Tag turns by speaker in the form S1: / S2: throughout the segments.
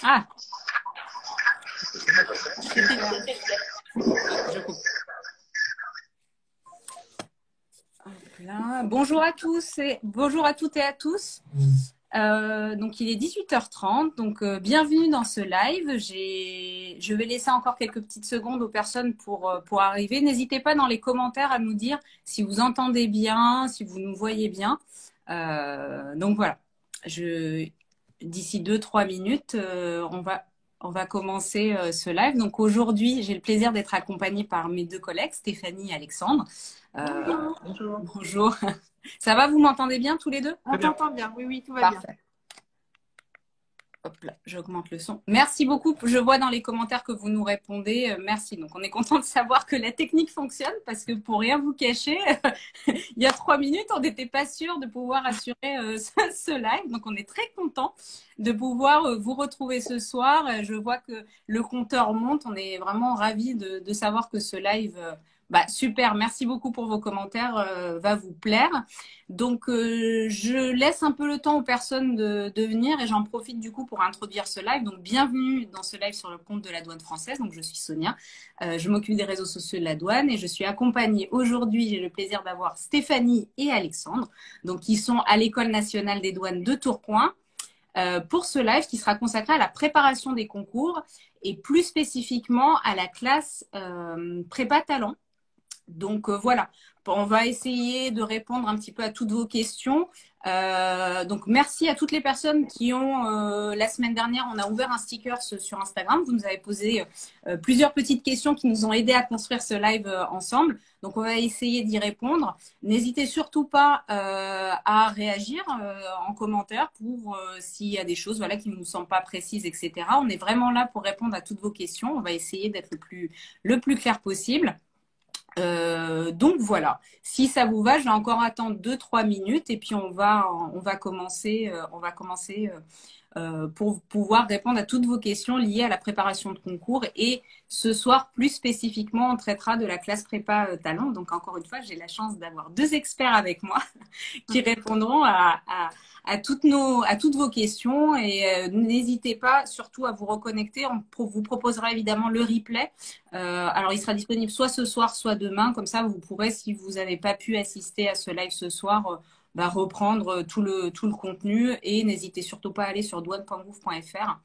S1: Ah, je coupe. Hop là. Bonjour à tous et bonjour à toutes et à tous. Donc il est 18h30, donc bienvenue dans ce live. Je vais laisser encore quelques petites secondes aux personnes pour arriver. N'hésitez pas dans les commentaires à nous dire si vous entendez bien, si vous nous voyez bien. Donc voilà, d'ici 2-3 minutes, on va commencer ce live. Donc aujourd'hui, j'ai le plaisir d'être accompagnée par mes deux collègues, Stéphanie et Alexandre.
S2: Bonjour.
S1: Bonjour. Ça va, vous m'entendez bien tous les deux?
S2: On t'entend bien, oui, oui, tout va bien.
S1: Parfait. Hop là, j'augmente le son. Merci beaucoup. Je vois dans les commentaires que vous nous répondez. Merci. Donc, on est content de savoir que la technique fonctionne parce que pour rien vous cacher, il y a 3 minutes, on n'était pas sûr de pouvoir assurer ce live. Donc, on est très content de pouvoir vous retrouver ce soir. Je vois que le compteur monte. On est vraiment ravis de savoir que ce live, super. Merci beaucoup pour vos commentaires. Va vous plaire. Donc, je laisse un peu le temps aux personnes de venir et j'en profite du coup pour introduire ce live. Donc, bienvenue dans ce live sur le compte de la douane française. Donc, je suis Sonia. Je m'occupe des réseaux sociaux de la douane et je suis accompagnée aujourd'hui. J'ai le plaisir d'avoir Stéphanie et Alexandre, donc qui sont à l'École nationale des douanes de Tourcoing. Pour ce live qui sera consacré à la préparation des concours et plus spécifiquement à la classe prépa talent. Donc voilà, on va essayer de répondre un petit peu à toutes vos questions. Donc merci à toutes les personnes qui ont, la semaine dernière, on a ouvert un sticker sur Instagram. Vous nous avez posé plusieurs petites questions qui nous ont aidé à construire ce live ensemble. Donc on va essayer d'y répondre. N'hésitez surtout pas à réagir en commentaire pour s'il y a des choses voilà, qui ne nous semblent pas précises, etc. On est vraiment là pour répondre à toutes vos questions. On va essayer d'être le plus clair possible. Donc voilà, si ça vous va, je vais encore attendre 2-3 minutes et puis on va commencer, pour pouvoir répondre à toutes vos questions liées à la préparation de concours. Et ce soir, plus spécifiquement, on traitera de la classe prépa talent. Donc encore une fois, j'ai la chance d'avoir deux experts avec moi qui répondront à toutes vos questions. Et n'hésitez pas surtout à vous reconnecter. On vous proposera évidemment le replay. Alors, il sera disponible soit ce soir, soit demain. Comme ça, vous pourrez, si vous n'avez pas pu assister à ce live ce soir, reprendre tout le contenu. Et n'hésitez surtout pas à aller sur douane.gouv.fr.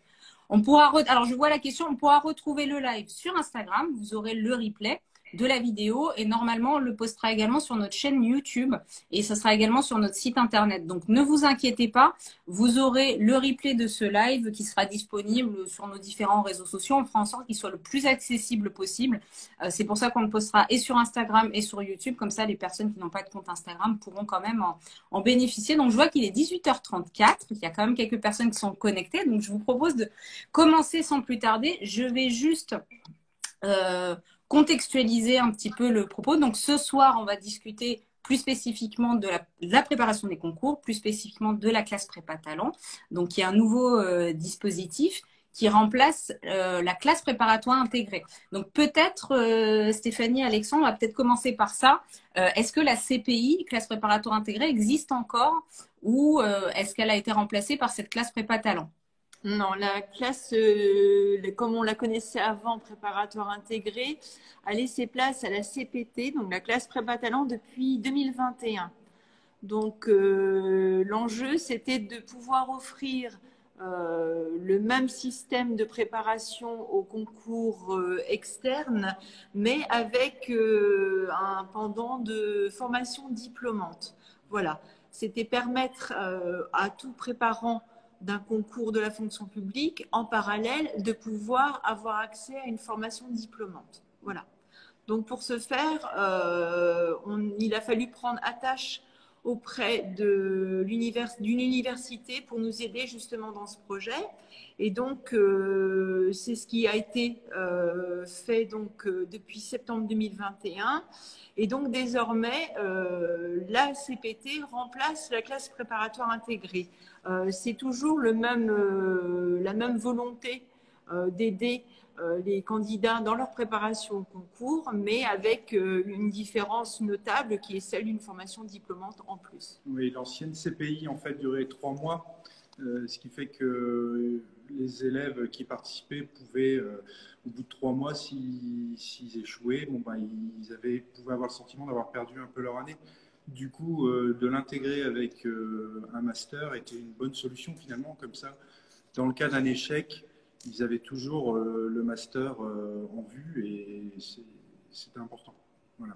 S1: Alors, je vois la question, on pourra retrouver le live sur Instagram. Vous aurez le replay de la vidéo et normalement, on le postera également sur notre chaîne YouTube et ce sera également sur notre site internet. Donc, ne vous inquiétez pas, vous aurez le replay de ce live qui sera disponible sur nos différents réseaux sociaux. On fera en sorte qu'il soit le plus accessible possible. C'est pour ça qu'on le postera et sur Instagram et sur YouTube. Comme ça, les personnes qui n'ont pas de compte Instagram pourront quand même en bénéficier. Donc, je vois qu'il est 18h34. Il y a quand même quelques personnes qui sont connectées. Donc, je vous propose de commencer sans plus tarder. Je vais juste contextualiser un petit peu le propos. Donc ce soir, on va discuter plus spécifiquement de la préparation des concours, plus spécifiquement de la classe prépa talent. Donc il y a un nouveau dispositif qui remplace la classe préparatoire intégrée. Donc peut-être, Stéphanie, Alexandre, on va peut-être commencer par ça. Est-ce que la CPI, classe préparatoire intégrée, existe encore ou est-ce qu'elle a été remplacée par cette classe prépa talent?
S2: Non, la classe, comme on la connaissait avant, préparatoire intégrée, a laissé place à la CPT, donc la classe prépa talent, depuis 2021. Donc, l'enjeu, c'était de pouvoir offrir le même système de préparation au concours externe, mais avec un pendant de formation diplômante. Voilà, c'était permettre à tout préparant d'un concours de la fonction publique, en parallèle, de pouvoir avoir accès à une formation diplômante. Voilà. Donc, pour ce faire, il a fallu prendre attache auprès d'une université pour nous aider justement dans ce projet. Et donc, c'est ce qui a été fait donc, depuis septembre 2021. Et donc, désormais, la CPT remplace la classe préparatoire intégrée. C'est toujours la même volonté d'aider les candidats dans leur préparation au concours, mais avec une différence notable qui est celle d'une formation diplômante en plus.
S3: Oui, l'ancienne CPI en fait durait 3 mois ce qui fait que les élèves qui participaient pouvaient, au bout de 3 mois, s'ils échouaient, bon, ben, pouvaient avoir le sentiment d'avoir perdu un peu leur année. Du coup, de l'intégrer avec un master était une bonne solution finalement. Comme ça, dans le cas d'un échec, ils avaient toujours le master en vue et c'était important. Voilà.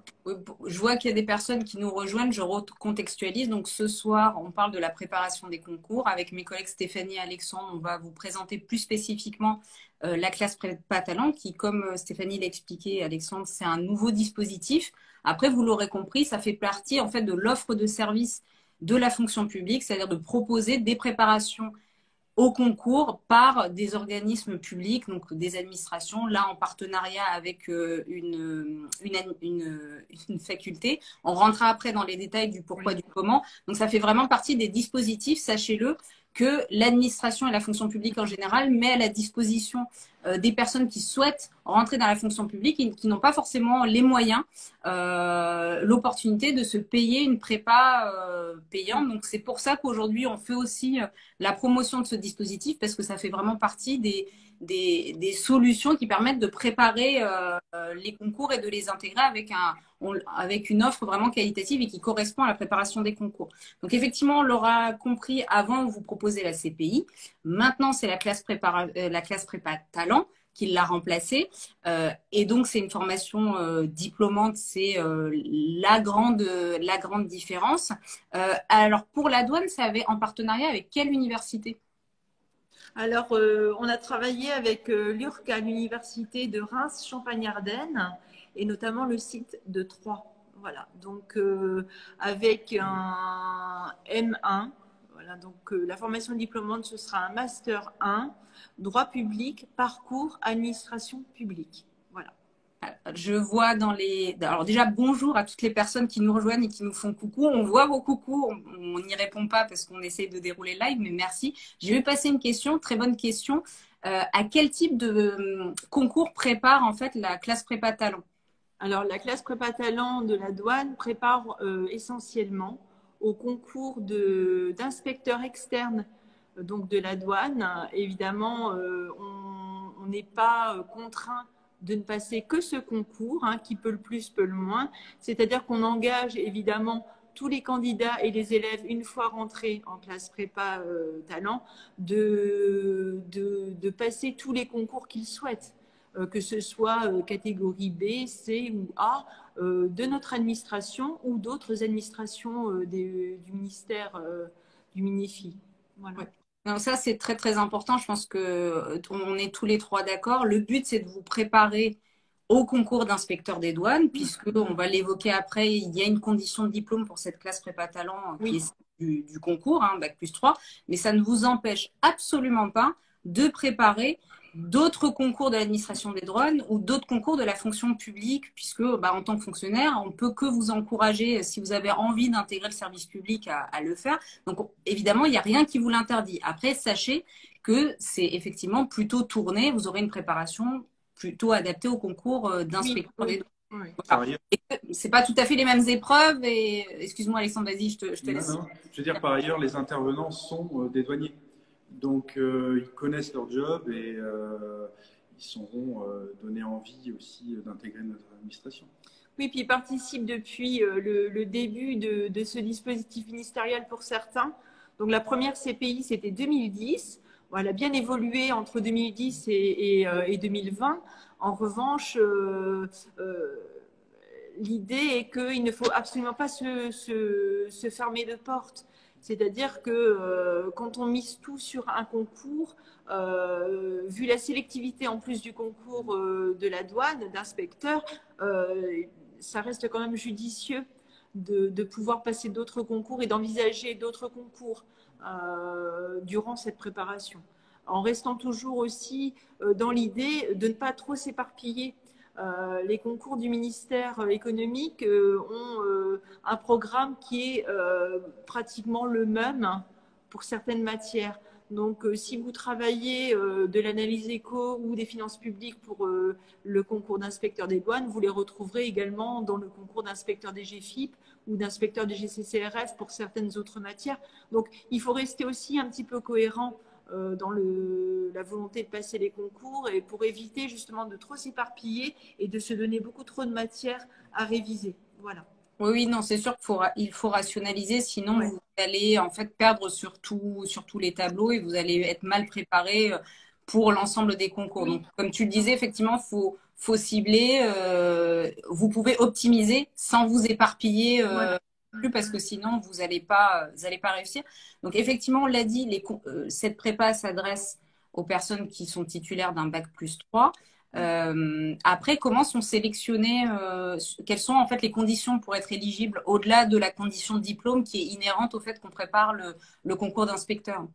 S1: Je vois qu'il y a des personnes qui nous rejoignent, je recontextualise. Donc ce soir, on parle de la préparation des concours. Avec mes collègues Stéphanie et Alexandre, on va vous présenter plus spécifiquement la classe prépa talent qui, comme Stéphanie l'a expliqué, Alexandre, c'est un nouveau dispositif. Après, vous l'aurez compris, ça fait partie en fait de l'offre de service de la fonction publique, c'est-à-dire de proposer des préparations au concours par des organismes publics, donc des administrations, là en partenariat avec une faculté. On rentrera après dans les détails du pourquoi, du comment. Donc ça fait vraiment partie des dispositifs, sachez-le, que l'administration et la fonction publique en général met à la disposition des personnes qui souhaitent rentrer dans la fonction publique et qui n'ont pas forcément les moyens, l'opportunité de se payer une prépa payante. Donc c'est pour ça qu'aujourd'hui on fait aussi la promotion de ce dispositif parce que ça fait vraiment partie des solutions qui permettent de préparer les concours et de les intégrer avec une offre vraiment qualitative et qui correspond à la préparation des concours. Donc effectivement, on l'aura compris, avant vous proposez la CPI, maintenant c'est la classe prépa talent qui l'a remplacée. Et donc c'est une formation diplômante, c'est la grande différence. Alors pour la douane, ça avait en partenariat avec quelle université?
S2: Alors, on a travaillé avec l'URCA, l'université de Reims, Champagne-Ardenne, et notamment le site de Troyes. Voilà, donc avec un M1. Voilà, donc la formation diplômante, ce sera un Master 1, droit public, parcours, administration publique. Voilà.
S1: Je vois dans les... Alors déjà, bonjour à toutes les personnes qui nous rejoignent et qui nous font coucou. On voit vos coucous, on n'y répond pas parce qu'on essaie de dérouler le live, mais merci. Je vais passer une question, très bonne question. À quel type de concours prépare en fait la classe prépa talent?
S2: Alors, la classe prépa talent de la douane prépare essentiellement au concours d'inspecteurs externes donc de la douane. Évidemment, on n'est pas contraint de ne passer que ce concours, hein, qui peut le plus, peut le moins. C'est-à-dire qu'on engage évidemment tous les candidats et les élèves, une fois rentrés en classe prépa talent, de passer tous les concours qu'ils souhaitent, que ce soit catégorie B, C ou A, de notre administration ou d'autres administrations du ministère du MINIFI. Voilà.
S1: Ouais. Donc ça, c'est très, très important. Je pense que on est tous les trois d'accord. Le but, c'est de vous préparer au concours d'inspecteur des douanes, puisque on va l'évoquer après, il y a une condition de diplôme pour cette classe prépa talent qui est du concours, hein, Bac+3, mais ça ne vous empêche absolument pas de préparer d'autres concours de l'administration des douanes ou d'autres concours de la fonction publique, puisque en tant que fonctionnaire, on ne peut que vous encourager, si vous avez envie d'intégrer le service public, à le faire. Donc évidemment, il n'y a rien qui vous l'interdit. Après, sachez que c'est effectivement plutôt tourné, vous aurez une préparation plutôt adaptée au concours d'inspecteur des douanes.
S2: Oui.
S1: Voilà. C'est pas tout à fait les mêmes épreuves. Et excuse-moi Alexandre, vas-y, je te laisse.
S3: Non. Je veux dire, par ailleurs, les intervenants sont des douaniers. Donc, ils connaissent leur job et ils seront donnés envie aussi d'intégrer notre administration.
S2: Oui, puis ils participent depuis le début de ce dispositif ministériel pour certains. Donc, la première CPI, c'était 2010. Bon, elle a bien évolué entre 2010 et 2020. En revanche, l'idée est qu'il ne faut absolument pas se fermer de porte. C'est-à-dire que quand on mise tout sur un concours, vu la sélectivité en plus du concours de la douane, d'inspecteur, ça reste quand même judicieux de pouvoir passer d'autres concours et d'envisager d'autres concours durant cette préparation. En restant toujours aussi dans l'idée de ne pas trop s'éparpiller. Les concours du ministère économique ont un programme qui est pratiquement le même pour certaines matières. Donc, si vous travaillez de l'analyse éco ou des finances publiques pour le concours d'inspecteur des douanes, vous les retrouverez également dans le concours d'inspecteur des GFIP ou d'inspecteur des GCCRF pour certaines autres matières. Donc, il faut rester aussi un petit peu cohérent dans la volonté de passer les concours et pour éviter justement de trop s'éparpiller et de se donner beaucoup trop de matière à réviser. Voilà.
S1: Oui, oui, non, c'est sûr qu'il faut rationaliser, sinon
S2: Ouais.
S1: vous allez en fait perdre sur tous les tableaux et vous allez être mal préparé pour l'ensemble des concours.
S2: Oui.
S1: Donc, comme tu le disais, effectivement, faut cibler. Vous pouvez optimiser sans vous éparpiller
S2: Voilà.
S1: plus parce que sinon vous allez pas réussir. Donc, effectivement, on l'a dit, cette prépa s'adresse aux personnes qui sont titulaires d'un bac+3. Après, comment sont sélectionnés, quelles sont en fait les conditions pour être éligible au-delà de la condition de diplôme qui est inhérente au fait qu'on prépare le concours d'inspecteur?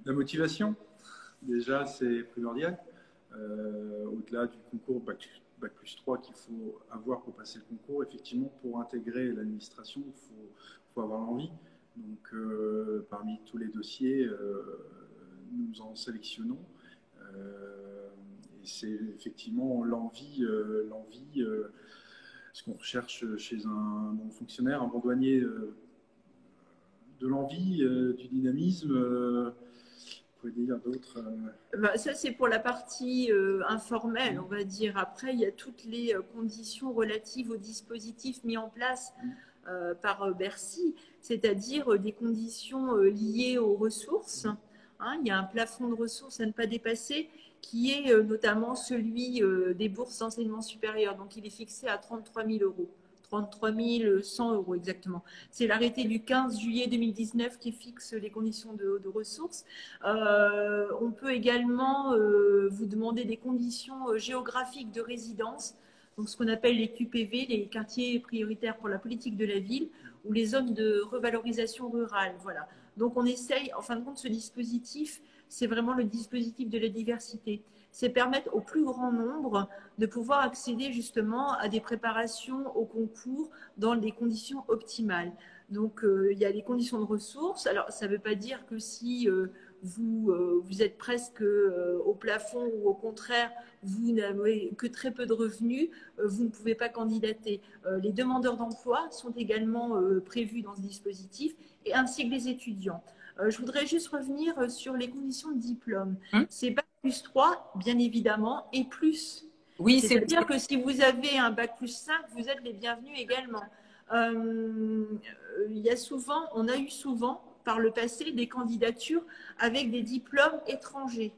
S3: La motivation, déjà, c'est primordial. Au-delà du concours bac+3 qu'il faut avoir pour passer le concours, effectivement, pour intégrer l'administration, faut avoir l'envie. Donc, parmi tous les dossiers, nous en sélectionnons. Et c'est effectivement l'envie, ce qu'on recherche chez un bon fonctionnaire, un bon douanier, de l'envie, du dynamisme. Vous pouvez dire d'autres
S2: Ça, c'est pour la partie informelle, on va dire. Après, il y a toutes les conditions relatives aux dispositifs mis en place par Bercy, c'est-à-dire des conditions liées aux ressources. Hein, il y a un plafond de ressources à ne pas dépasser qui est notamment celui des bourses d'enseignement supérieur. Donc, il est fixé à 33 000 euros. 33 100 euros exactement. C'est l'arrêté du 15 juillet 2019 qui fixe les conditions de ressources. On peut également vous demander des conditions géographiques de résidence, donc ce qu'on appelle les QPV, les quartiers prioritaires pour la politique de la ville, ou les zones de revalorisation rurale. Voilà. Donc on essaye, en fin de compte, ce dispositif, c'est vraiment le dispositif de la diversité. C'est permettre au plus grand nombre de pouvoir accéder justement à des préparations au concours dans des conditions optimales. Donc, il y a les conditions de ressources. Alors, ça ne veut pas dire que si vous êtes presque au plafond ou au contraire, vous n'avez que très peu de revenus, vous ne pouvez pas candidater. Les demandeurs d'emploi sont également prévus dans ce dispositif, et ainsi que les étudiants. Je voudrais juste revenir sur les conditions de diplôme. C'est bac+3, bien évidemment, et plus.
S1: Oui,
S2: c'est-à-dire que si vous avez un bac+5, vous êtes les bienvenus également. On a eu souvent, par le passé, des candidatures avec des diplômes étrangers.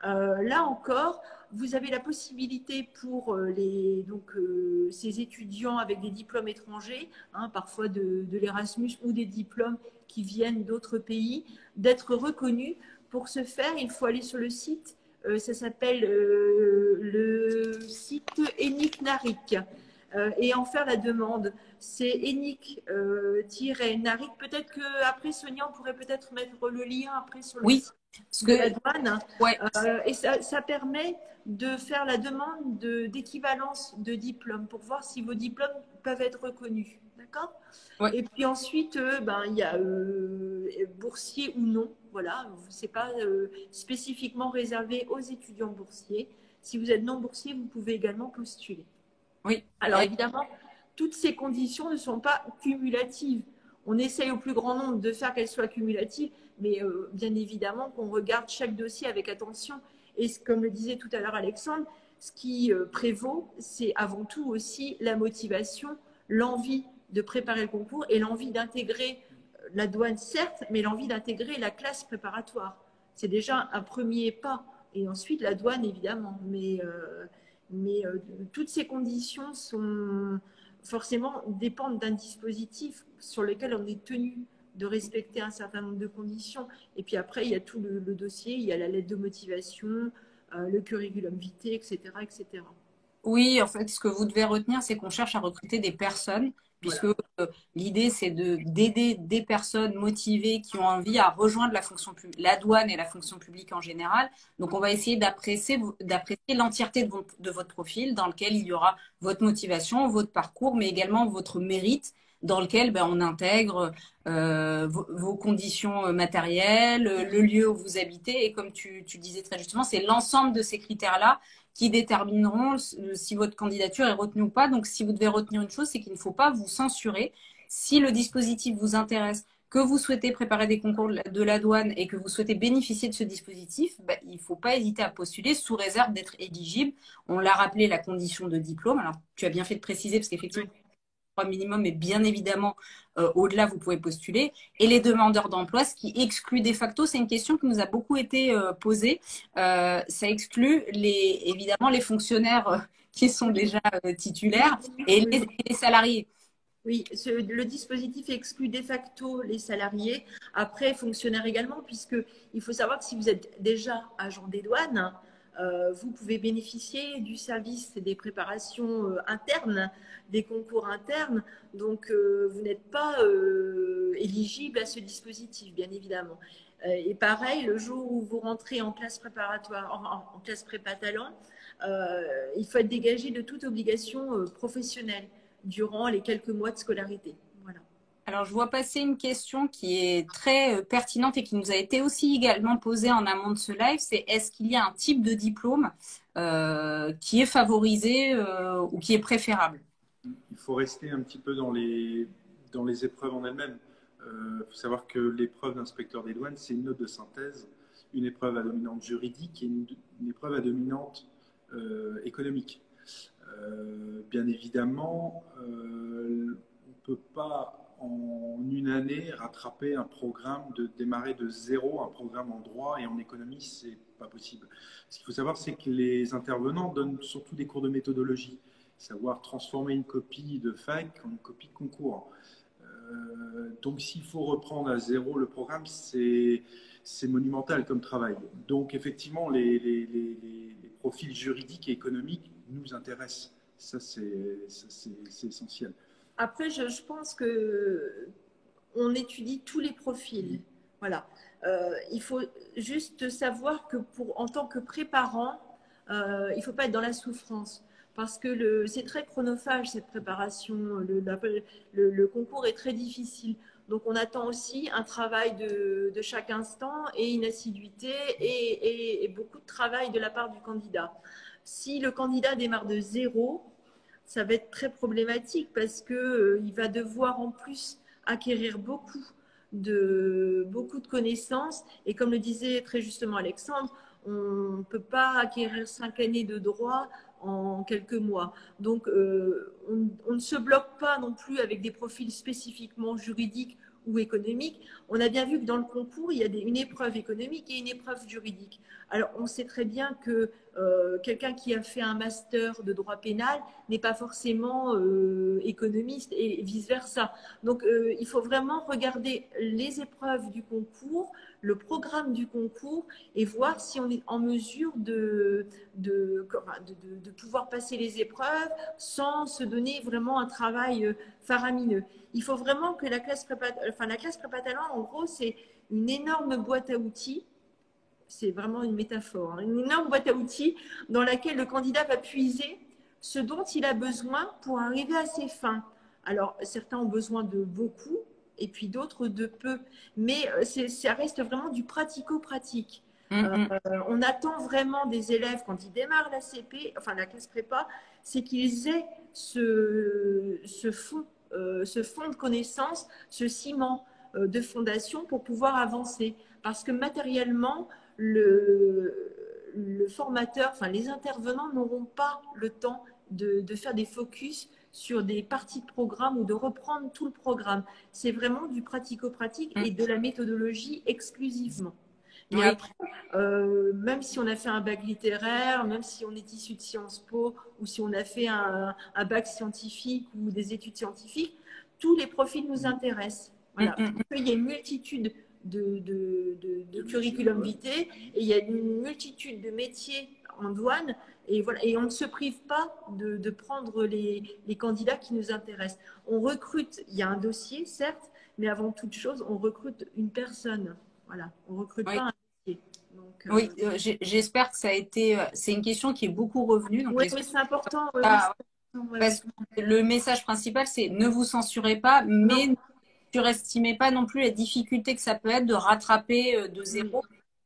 S2: Là encore, vous avez la possibilité pour ces étudiants avec des diplômes étrangers, hein, parfois de l'Erasmus ou des diplômes qui viennent d'autres pays, d'être reconnus. Pour ce faire, il faut aller sur le site, ça s'appelle le site ENIC NARIC, et en faire la demande. C'est ENIC-NARIC. Peut-être qu'après, Sonia, on pourrait peut-être mettre le lien après sur le site de la douane.
S1: Ouais.
S2: Et ça permet de faire la demande d'équivalence de diplôme pour voir si vos diplômes peuvent être reconnus. D'accord ?
S1: Ouais.
S2: Et puis ensuite, il y a boursier ou non. Voilà, ce n'est pas spécifiquement réservé aux étudiants boursiers. Si vous êtes non boursier, vous pouvez également postuler.
S1: Oui.
S2: Alors évidemment, toutes ces conditions ne sont pas cumulatives. On essaye au plus grand nombre de faire qu'elles soient cumulatives, mais bien évidemment qu'on regarde chaque dossier avec attention. Et comme le disait tout à l'heure Alexandre, ce qui prévaut, c'est avant tout aussi la motivation, l'envie de préparer le concours et l'envie d'intégrer la douane, certes, mais l'envie d'intégrer la classe préparatoire. C'est déjà un premier pas. Et ensuite, la douane, évidemment. Mais toutes ces conditions dépendent d'un dispositif sur lequel on est tenu de respecter un certain nombre de conditions. Et puis après, il y a tout le dossier, il y a la lettre de motivation, le curriculum vitae, etc., etc.
S1: Oui, en fait, ce que vous devez retenir, c'est qu'on cherche à recruter des personnes, puisque l'idée, c'est d'aider des personnes motivées qui ont envie à rejoindre la douane et la fonction publique en général. Donc, on va essayer d'apprécier l'entièreté de votre profil, dans lequel il y aura votre motivation, votre parcours, mais également votre mérite. dans lequel on intègre vos conditions matérielles, le lieu où vous habitez. Et comme tu disais très justement, c'est l'ensemble de ces critères-là qui détermineront si votre candidature est retenue ou pas. Donc, si vous devez retenir une chose, c'est qu'il ne faut pas vous censurer. Si le dispositif vous intéresse, que vous souhaitez préparer des concours de la douane et que vous souhaitez bénéficier de ce dispositif, il ne faut pas hésiter à postuler sous réserve d'être éligible. On l'a rappelé, la condition de diplôme. Alors, tu as bien fait de préciser parce qu'effectivement, minimum, mais bien évidemment, au-delà, vous pouvez postuler. Et les demandeurs d'emploi, ce qui exclut de facto, c'est une question qui nous a beaucoup été posée. Ça exclut évidemment les fonctionnaires qui sont déjà titulaires et les salariés.
S2: Oui, le dispositif exclut de facto les salariés, après fonctionnaires également, puisqu'il faut savoir que si vous êtes déjà agent des douanes, vous pouvez bénéficier du service des préparations internes, des concours internes, donc vous n'êtes pas éligible à ce dispositif, bien évidemment. Et pareil, le jour où vous rentrez en classe préparatoire, en classe prépa talent, il faut être dégagé de toute obligation professionnelle durant les quelques mois de scolarité. Voilà.
S1: Alors, je vois passer une question qui est très pertinente et qui nous a été aussi également posée en amont de ce live, c'est est-ce qu'il y a un type de diplôme qui est favorisé ou qui est préférable?
S3: Il faut rester un petit peu dans les épreuves en elles-mêmes. Il faut savoir que l'épreuve d'inspecteur des douanes, c'est une note de synthèse, une épreuve à dominante juridique et une épreuve à dominante économique. Bien évidemment, on ne peut pas en une année rattraper un programme, de démarrer de zéro un programme en droit et en économie, c'est pas possible. Ce qu'il faut savoir, c'est que les intervenants donnent surtout des cours de méthodologie, savoir transformer une copie de fac en une copie de concours. Donc s'il faut reprendre à zéro le programme, c'est monumental comme travail. Donc effectivement, les profils juridiques et économiques nous intéressent. Ça, c'est essentiel.
S2: Après, je pense que on étudie tous les profils. Voilà. Il faut juste savoir que en tant que préparant, il ne faut pas être dans la souffrance. Parce que c'est très chronophage, cette préparation. Le concours est très difficile. Donc, on attend aussi un travail de chaque instant et une assiduité et beaucoup de travail de la part du candidat. Si le candidat démarre de zéro, ça va être très problématique parce qu'il va devoir en plus acquérir beaucoup de connaissances. Et comme le disait très justement Alexandre, on ne peut pas acquérir 5 années de droit en quelques mois. Donc, on ne se bloque pas non plus avec des profils spécifiquement juridiques ou économiques. On a bien vu que dans le concours, il y a une épreuve économique et une épreuve juridique. Alors, on sait très bien que quelqu'un qui a fait un master de droit pénal n'est pas forcément économiste et vice-versa. Donc, il faut vraiment regarder les épreuves du concours, le programme du concours et voir si on est en mesure de pouvoir passer les épreuves sans se donner vraiment un travail faramineux. Il faut vraiment que la classe prépa talent, en gros, c'est une énorme boîte à outils. C'est vraiment une métaphore, hein, une énorme boîte à outils dans laquelle le candidat va puiser ce dont il a besoin pour arriver à ses fins. Alors, certains ont besoin de beaucoup et puis d'autres de peu, mais ça reste vraiment du pratico-pratique. On attend vraiment des élèves quand ils démarrent la CP, enfin la classe prépa, c'est qu'ils aient ce fond de connaissances, ce ciment de fondation pour pouvoir avancer. Parce que matériellement, le formateur, enfin les intervenants n'auront pas le temps de faire des focus sur des parties de programme ou de reprendre tout le programme. C'est vraiment du pratico-pratique et de la méthodologie exclusivement. Mais après, même si on a fait un bac littéraire, même si on est issu de Sciences Po ou si on a fait un bac scientifique ou des études scientifiques, tous les profils nous intéressent. Voilà. Il y a une multitude de curriculum vitae et il y a une multitude de métiers en douane et voilà, et on ne se prive pas de prendre les candidats qui nous intéressent. On recrute, il y a un dossier certes, mais avant toute chose, on recrute une personne. Voilà, on ne recrute pas un dossier. Donc,
S1: oui, j'espère que ça a été. C'est une question qui est beaucoup revenue. Donc
S2: oui, mais c'est important.
S1: Parce que le message principal, c'est ne vous censurez pas, mais ne surestimez pas non plus la difficulté que ça peut être de rattraper de zéro.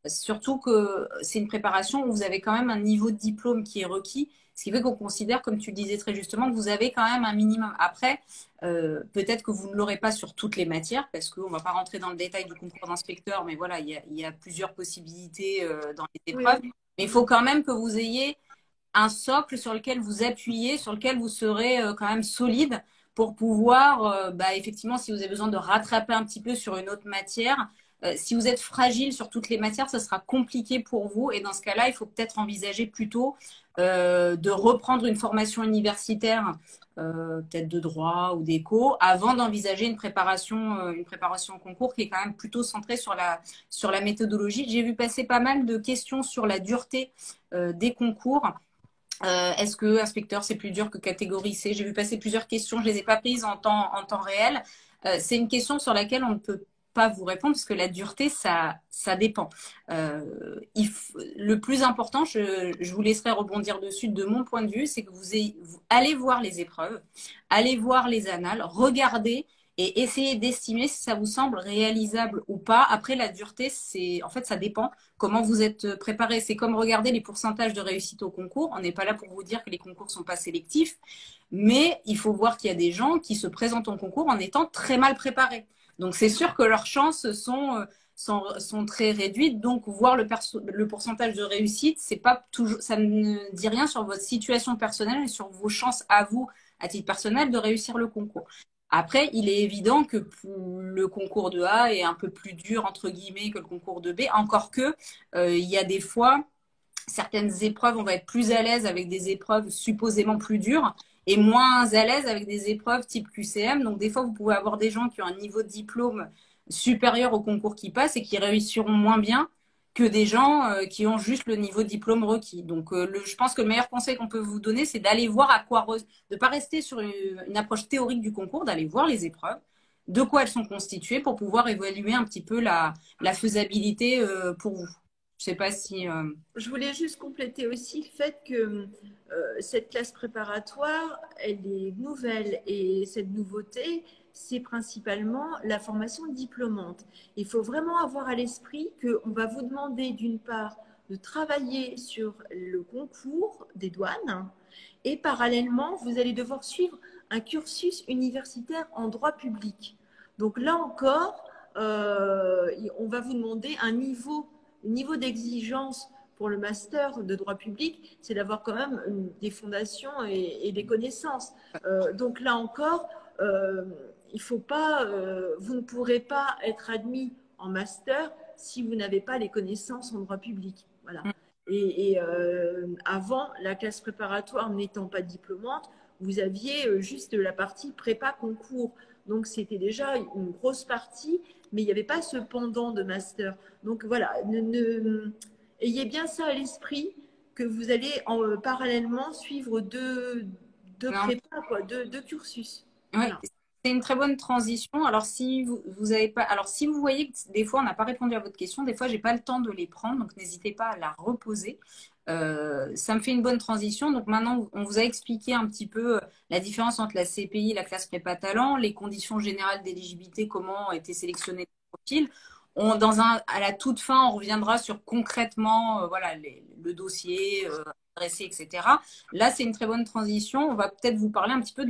S1: Surtout que c'est une préparation où vous avez quand même un niveau de diplôme qui est requis, ce qui fait qu'on considère, comme tu le disais très justement, que vous avez quand même un minimum. Après, peut-être que vous ne l'aurez pas sur toutes les matières, parce qu'on ne va pas rentrer dans le détail du concours d'inspecteur, mais voilà, il y a plusieurs possibilités dans les épreuves. Mais il faut quand même que vous ayez un socle sur lequel vous appuyez, sur lequel vous serez quand même solide pour pouvoir, effectivement, si vous avez besoin de rattraper un petit peu sur une autre matière, si vous êtes fragile sur toutes les matières, ça sera compliqué pour vous. Et dans ce cas-là, il faut peut-être envisager plutôt de reprendre une formation universitaire, peut-être de droit ou d'éco, avant d'envisager une préparation au concours qui est quand même plutôt centrée sur la méthodologie. J'ai vu passer pas mal de questions sur la dureté des concours. Est-ce que inspecteur c'est plus dur que catégorie C? J'ai vu passer plusieurs questions, je les ai pas prises en temps réel. C'est une question sur laquelle on ne peut pas vous répondre parce que la dureté ça dépend. Le plus important, je vous laisserai rebondir dessus de mon point de vue, c'est que vous allez voir les épreuves, allez voir les annales, regardez et essayez d'estimer si ça vous semble réalisable ou pas. Après la dureté, en fait ça dépend comment vous êtes préparé. C'est comme regarder les pourcentages de réussite au concours. On n'est pas là pour vous dire que les concours ne sont pas sélectifs, mais il faut voir qu'il y a des gens qui se présentent au concours en étant très mal préparés. Donc c'est sûr que leurs chances sont très réduites. Donc voir le pourcentage de réussite, c'est pas toujours, ça ne dit rien sur votre situation personnelle et sur vos chances à vous, à titre personnel, de réussir le concours. Après, il est évident que le concours de A est un peu plus dur, entre guillemets, que le concours de B. Encore que, il y a des fois, certaines épreuves, on va être plus à l'aise avec des épreuves supposément plus dures et moins à l'aise avec des épreuves type QCM. Donc, des fois, vous pouvez avoir des gens qui ont un niveau de diplôme supérieur au concours qui passe et qui réussiront moins bien que des gens qui ont juste le niveau de diplôme requis. Donc, je pense que le meilleur conseil qu'on peut vous donner, c'est d'aller voir de ne pas rester sur une approche théorique du concours, d'aller voir les épreuves, de quoi elles sont constituées pour pouvoir évaluer un petit peu la faisabilité pour vous. Je sais pas si.
S2: Je voulais juste compléter aussi le fait que cette classe préparatoire, elle est nouvelle et cette nouveauté, c'est principalement la formation diplômante. Il faut vraiment avoir à l'esprit qu'on va vous demander d'une part de travailler sur le concours des douanes et parallèlement, vous allez devoir suivre un cursus universitaire en droit public. Donc là encore, on va vous demander un niveau d'exigence pour le master de droit public, c'est d'avoir quand même des fondations et des connaissances. Donc là encore, il faut pas, vous ne pourrez pas être admis en master si vous n'avez pas les connaissances en droit public. Voilà. Et avant, la classe préparatoire n'étant pas diplômante, vous aviez juste la partie prépa concours. Donc c'était déjà une grosse partie, mais il n'y avait pas ce pendant de master. Donc voilà, ayez bien ça à l'esprit que vous allez parallèlement suivre deux prépas, deux cursus.
S1: Ouais, voilà. C'est une très bonne transition. Alors si vous avez pas, alors si vous voyez que des fois on n'a pas répondu à votre question, des fois j'ai pas le temps de les prendre, donc n'hésitez pas à la reposer. Ça me fait une bonne transition. Donc maintenant on vous a expliqué un petit peu la différence entre la CPI et la classe prépa talent, les conditions générales d'éligibilité, comment ont été sélectionnés les profils. À la toute fin, on reviendra sur concrètement voilà, le dossier adressé, etc. Là, c'est une très bonne transition. On va peut-être vous parler un petit peu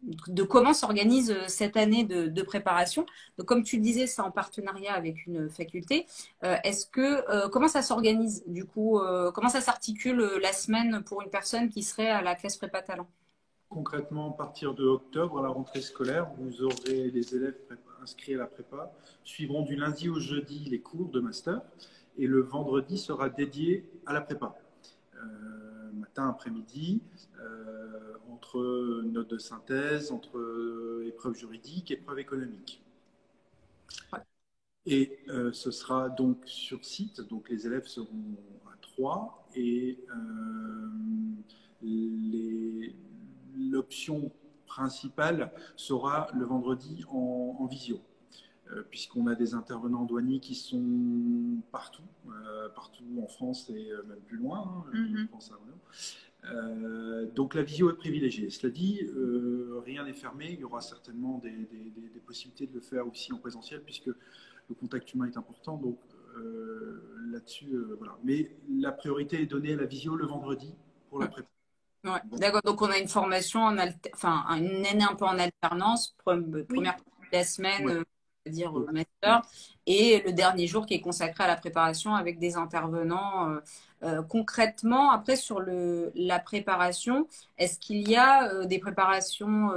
S1: de comment s'organise cette année de préparation. Donc, comme tu le disais, c'est en partenariat avec une faculté. Comment ça s'organise du coup comment ça s'articule la semaine pour une personne qui serait à la classe prépa talent?
S3: Concrètement, à partir de octobre, à la rentrée scolaire, vous aurez les élèves inscrits à la prépa, suivront du lundi au jeudi les cours de master et le vendredi sera dédié à la prépa. Matin, après-midi, entre notes de synthèse, entre épreuves juridiques, épreuves économiques.
S1: Ouais.
S3: Et ce sera donc sur site, donc les élèves seront à 3 et l'option principale sera le vendredi en visio, puisqu'on a des intervenants douaniers qui sont partout en France et même plus loin, je pense à Renault. Donc la visio est privilégiée. Cela dit, rien n'est fermé. Il y aura certainement des possibilités de le faire aussi en présentiel, puisque le contact humain est important. Donc là-dessus, voilà. Mais la priorité est donnée à la visio le vendredi pour la préparation.
S1: Ouais, d'accord. Donc, on a une formation, enfin, une année un peu en alternance, première partie de la semaine,
S3: Ouais.
S1: c'est-à-dire
S3: Donc,
S1: master, et le dernier jour qui est consacré à la préparation avec des intervenants. Concrètement, après, sur la préparation, est-ce qu'il y a des préparations,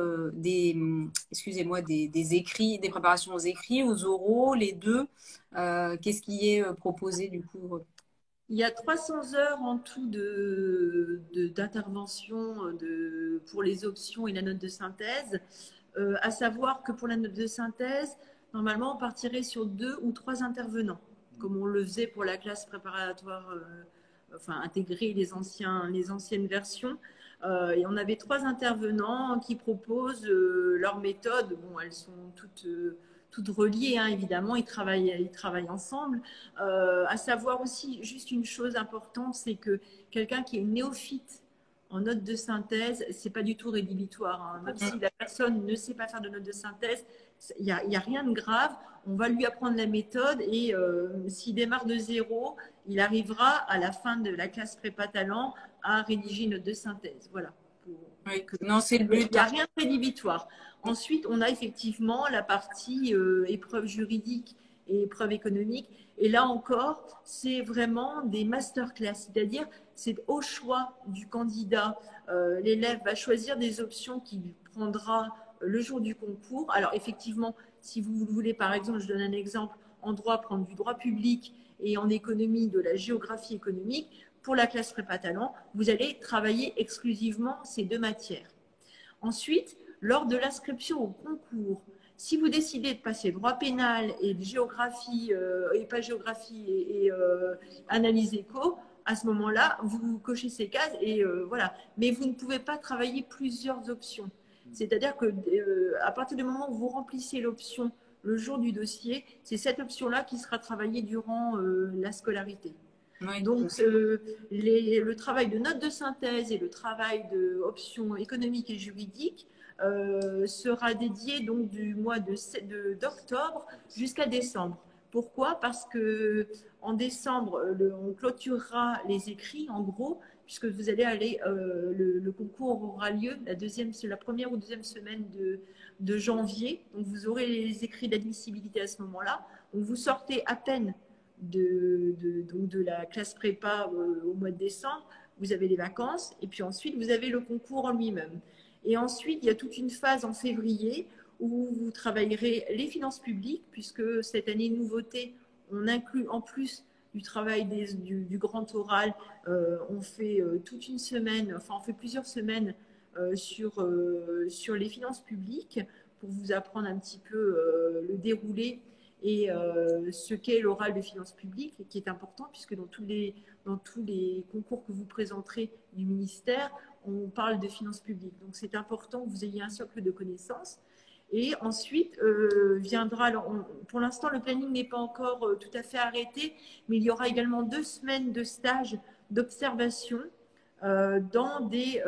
S1: excusez-moi, des écrits, des préparations aux écrits, aux oraux, les deux? Qu'est-ce qui est proposé du coup?
S2: Il y a 300 heures en tout d'intervention pour les options et la note de synthèse. À savoir que pour la note de synthèse, normalement, on partirait sur 2 ou 3 intervenants, comme on le faisait pour la classe préparatoire, enfin intégrer les anciennes versions. Et on avait 3 intervenants qui proposent leurs méthodes. Bon, elles sont toutes reliées, hein, évidemment, ils travaillent ensemble. À savoir aussi, juste une chose importante, c'est que quelqu'un qui est néophyte en note de synthèse, c'est pas du tout rédhibitoire, hein. Même si la personne ne sait pas faire de note de synthèse, il n'y a rien de grave. On va lui apprendre la méthode et s'il démarre de zéro, il arrivera à la fin de la classe prépa talent à rédiger une note de synthèse. Voilà.
S1: Oui. Non, c'est le but.
S2: Il n'y a rien de rédhibitoire. Ensuite, on a effectivement la partie épreuve juridique et épreuve économique. Et là encore, c'est vraiment des masterclass, c'est-à-dire c'est au choix du candidat. L'élève va choisir des options qu'il prendra le jour du concours. Alors effectivement, si vous voulez, par exemple, je donne un exemple, en droit, prendre du droit public et en économie, de la géographie économique, pour la classe prépa talent, vous allez travailler exclusivement ces 2 matières. Ensuite, lors de l'inscription au concours, si vous décidez de passer droit pénal et géographie, et pas géographie et analyse éco, à ce moment-là, vous cochez ces cases et voilà. Mais vous ne pouvez pas travailler plusieurs options. C'est-à-dire que à partir du moment où vous remplissez l'option le jour du dossier, c'est cette option-là qui sera travaillée durant la scolarité.
S1: Oui.
S2: Donc, le travail de note de synthèse et le travail d'options économiques et juridiques sera dédié donc du mois d'octobre jusqu'à décembre. Pourquoi? Parce que en décembre, on clôturera les écrits, en gros, puisque vous allez aller, le concours aura lieu la première ou deuxième semaine de janvier. Donc, vous aurez les écrits d'admissibilité à ce moment-là. Donc, vous sortez à peine donc de la classe prépa au mois de décembre, vous avez les vacances et puis ensuite vous avez le concours en lui-même. Et ensuite, il y a toute une phase en février où vous travaillerez les finances publiques, puisque cette année nouveauté, on inclut en plus du travail du grand oral, on fait toute une semaine, enfin on fait plusieurs semaines sur les finances publiques pour vous apprendre un petit peu le déroulé et ce qu'est l'oral de finances publiques, qui est important puisque dans tous les concours que vous présenterez du ministère, on parle de finances publiques. Donc c'est important que vous ayez un socle de connaissances. Et ensuite viendra, alors pour l'instant le planning n'est pas encore tout à fait arrêté, mais il y aura également 2 semaines de stage d'observation dans des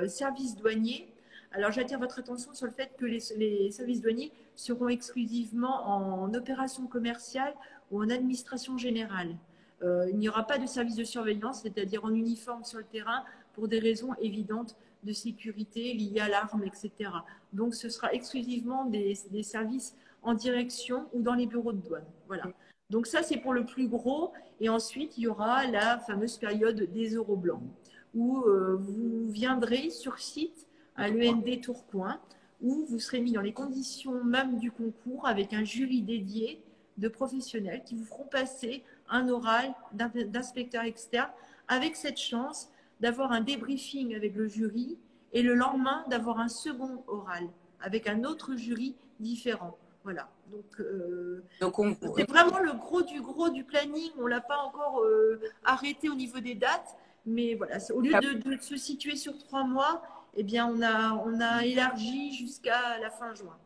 S2: services douaniers. Alors j'attire votre attention sur le fait que les services douaniers seront exclusivement en opération commerciale ou en administration générale. Il n'y aura pas de service de surveillance, c'est-à-dire en uniforme sur le terrain, pour des raisons évidentes de sécurité liées à l'arme, etc. Donc, ce sera exclusivement des services en direction ou dans les bureaux de douane. Voilà. Donc, ça, c'est pour le plus gros. Et ensuite, il y aura la fameuse période des euros blancs, où vous viendrez sur site à l'END Tourcoing, où vous serez mis dans les conditions même du concours avec un jury dédié de professionnels qui vous feront passer un oral d'inspecteur externe avec cette chance d'avoir un débriefing avec le jury et le lendemain d'avoir un second oral avec un autre jury différent. Voilà. Donc c'est vraiment le gros du planning. On ne l'a pas encore arrêté au niveau des dates, mais voilà, au lieu de se situer sur 3 mois, eh bien, on a élargi jusqu'à la fin juin.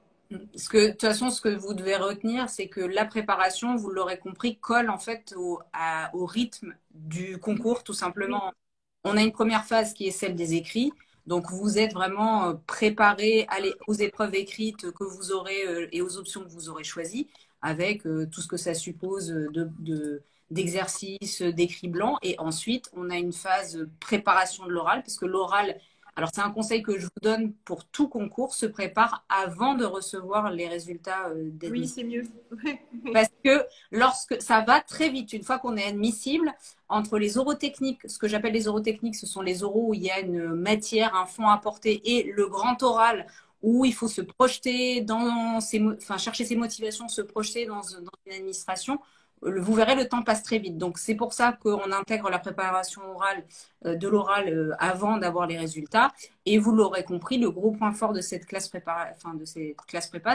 S1: Parce que de toute façon, ce que vous devez retenir, c'est que la préparation, vous l'aurez compris, colle en fait au rythme du concours, tout simplement. On a une première phase qui est celle des écrits. Donc, vous êtes vraiment préparé aux épreuves écrites que vous aurez et aux options que vous aurez choisies, avec tout ce que ça suppose d'exercices, d'écrits blancs. Et ensuite, on a une phase préparation de l'oral, parce que l'oral, alors c'est un conseil que je vous donne pour tout concours, se prépare avant de recevoir les résultats d'admission.
S2: Oui, c'est mieux.
S1: Parce que lorsque ça va très vite, une fois qu'on est admissible, entre les oraux techniques, ce que j'appelle les oraux techniques, ce sont les oraux où il y a une matière, un fond à porter, et le grand oral où il faut se projeter chercher ses motivations, se projeter dans une administration. Vous verrez, le temps passe très vite. Donc, c'est pour ça qu'on intègre la préparation orale, de l'oral avant d'avoir les résultats. Et vous l'aurez compris, le gros point fort de cette classe prépa,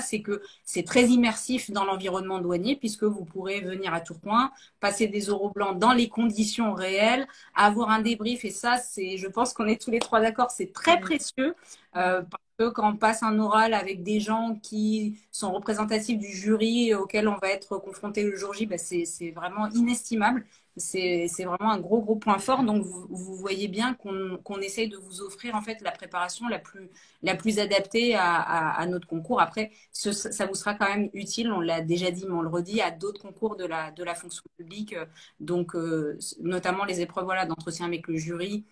S1: c'est que c'est très immersif dans l'environnement douanier, puisque vous pourrez venir à Tourcoing, passer des oraux blancs dans les conditions réelles, avoir un débrief. Et ça, je pense qu'on est tous les trois d'accord, c'est très précieux. Parce que quand on passe un oral avec des gens qui sont représentatifs du jury auquel on va être confronté le jour J, c'est vraiment inestimable. C'est vraiment un gros point fort. Donc, vous voyez bien qu'on essaye de vous offrir en fait la préparation la plus adaptée à notre concours. Après, ça vous sera quand même utile, on l'a déjà dit, mais on le redit, à d'autres concours de la fonction publique. Donc, notamment les épreuves d'entretien avec le jury.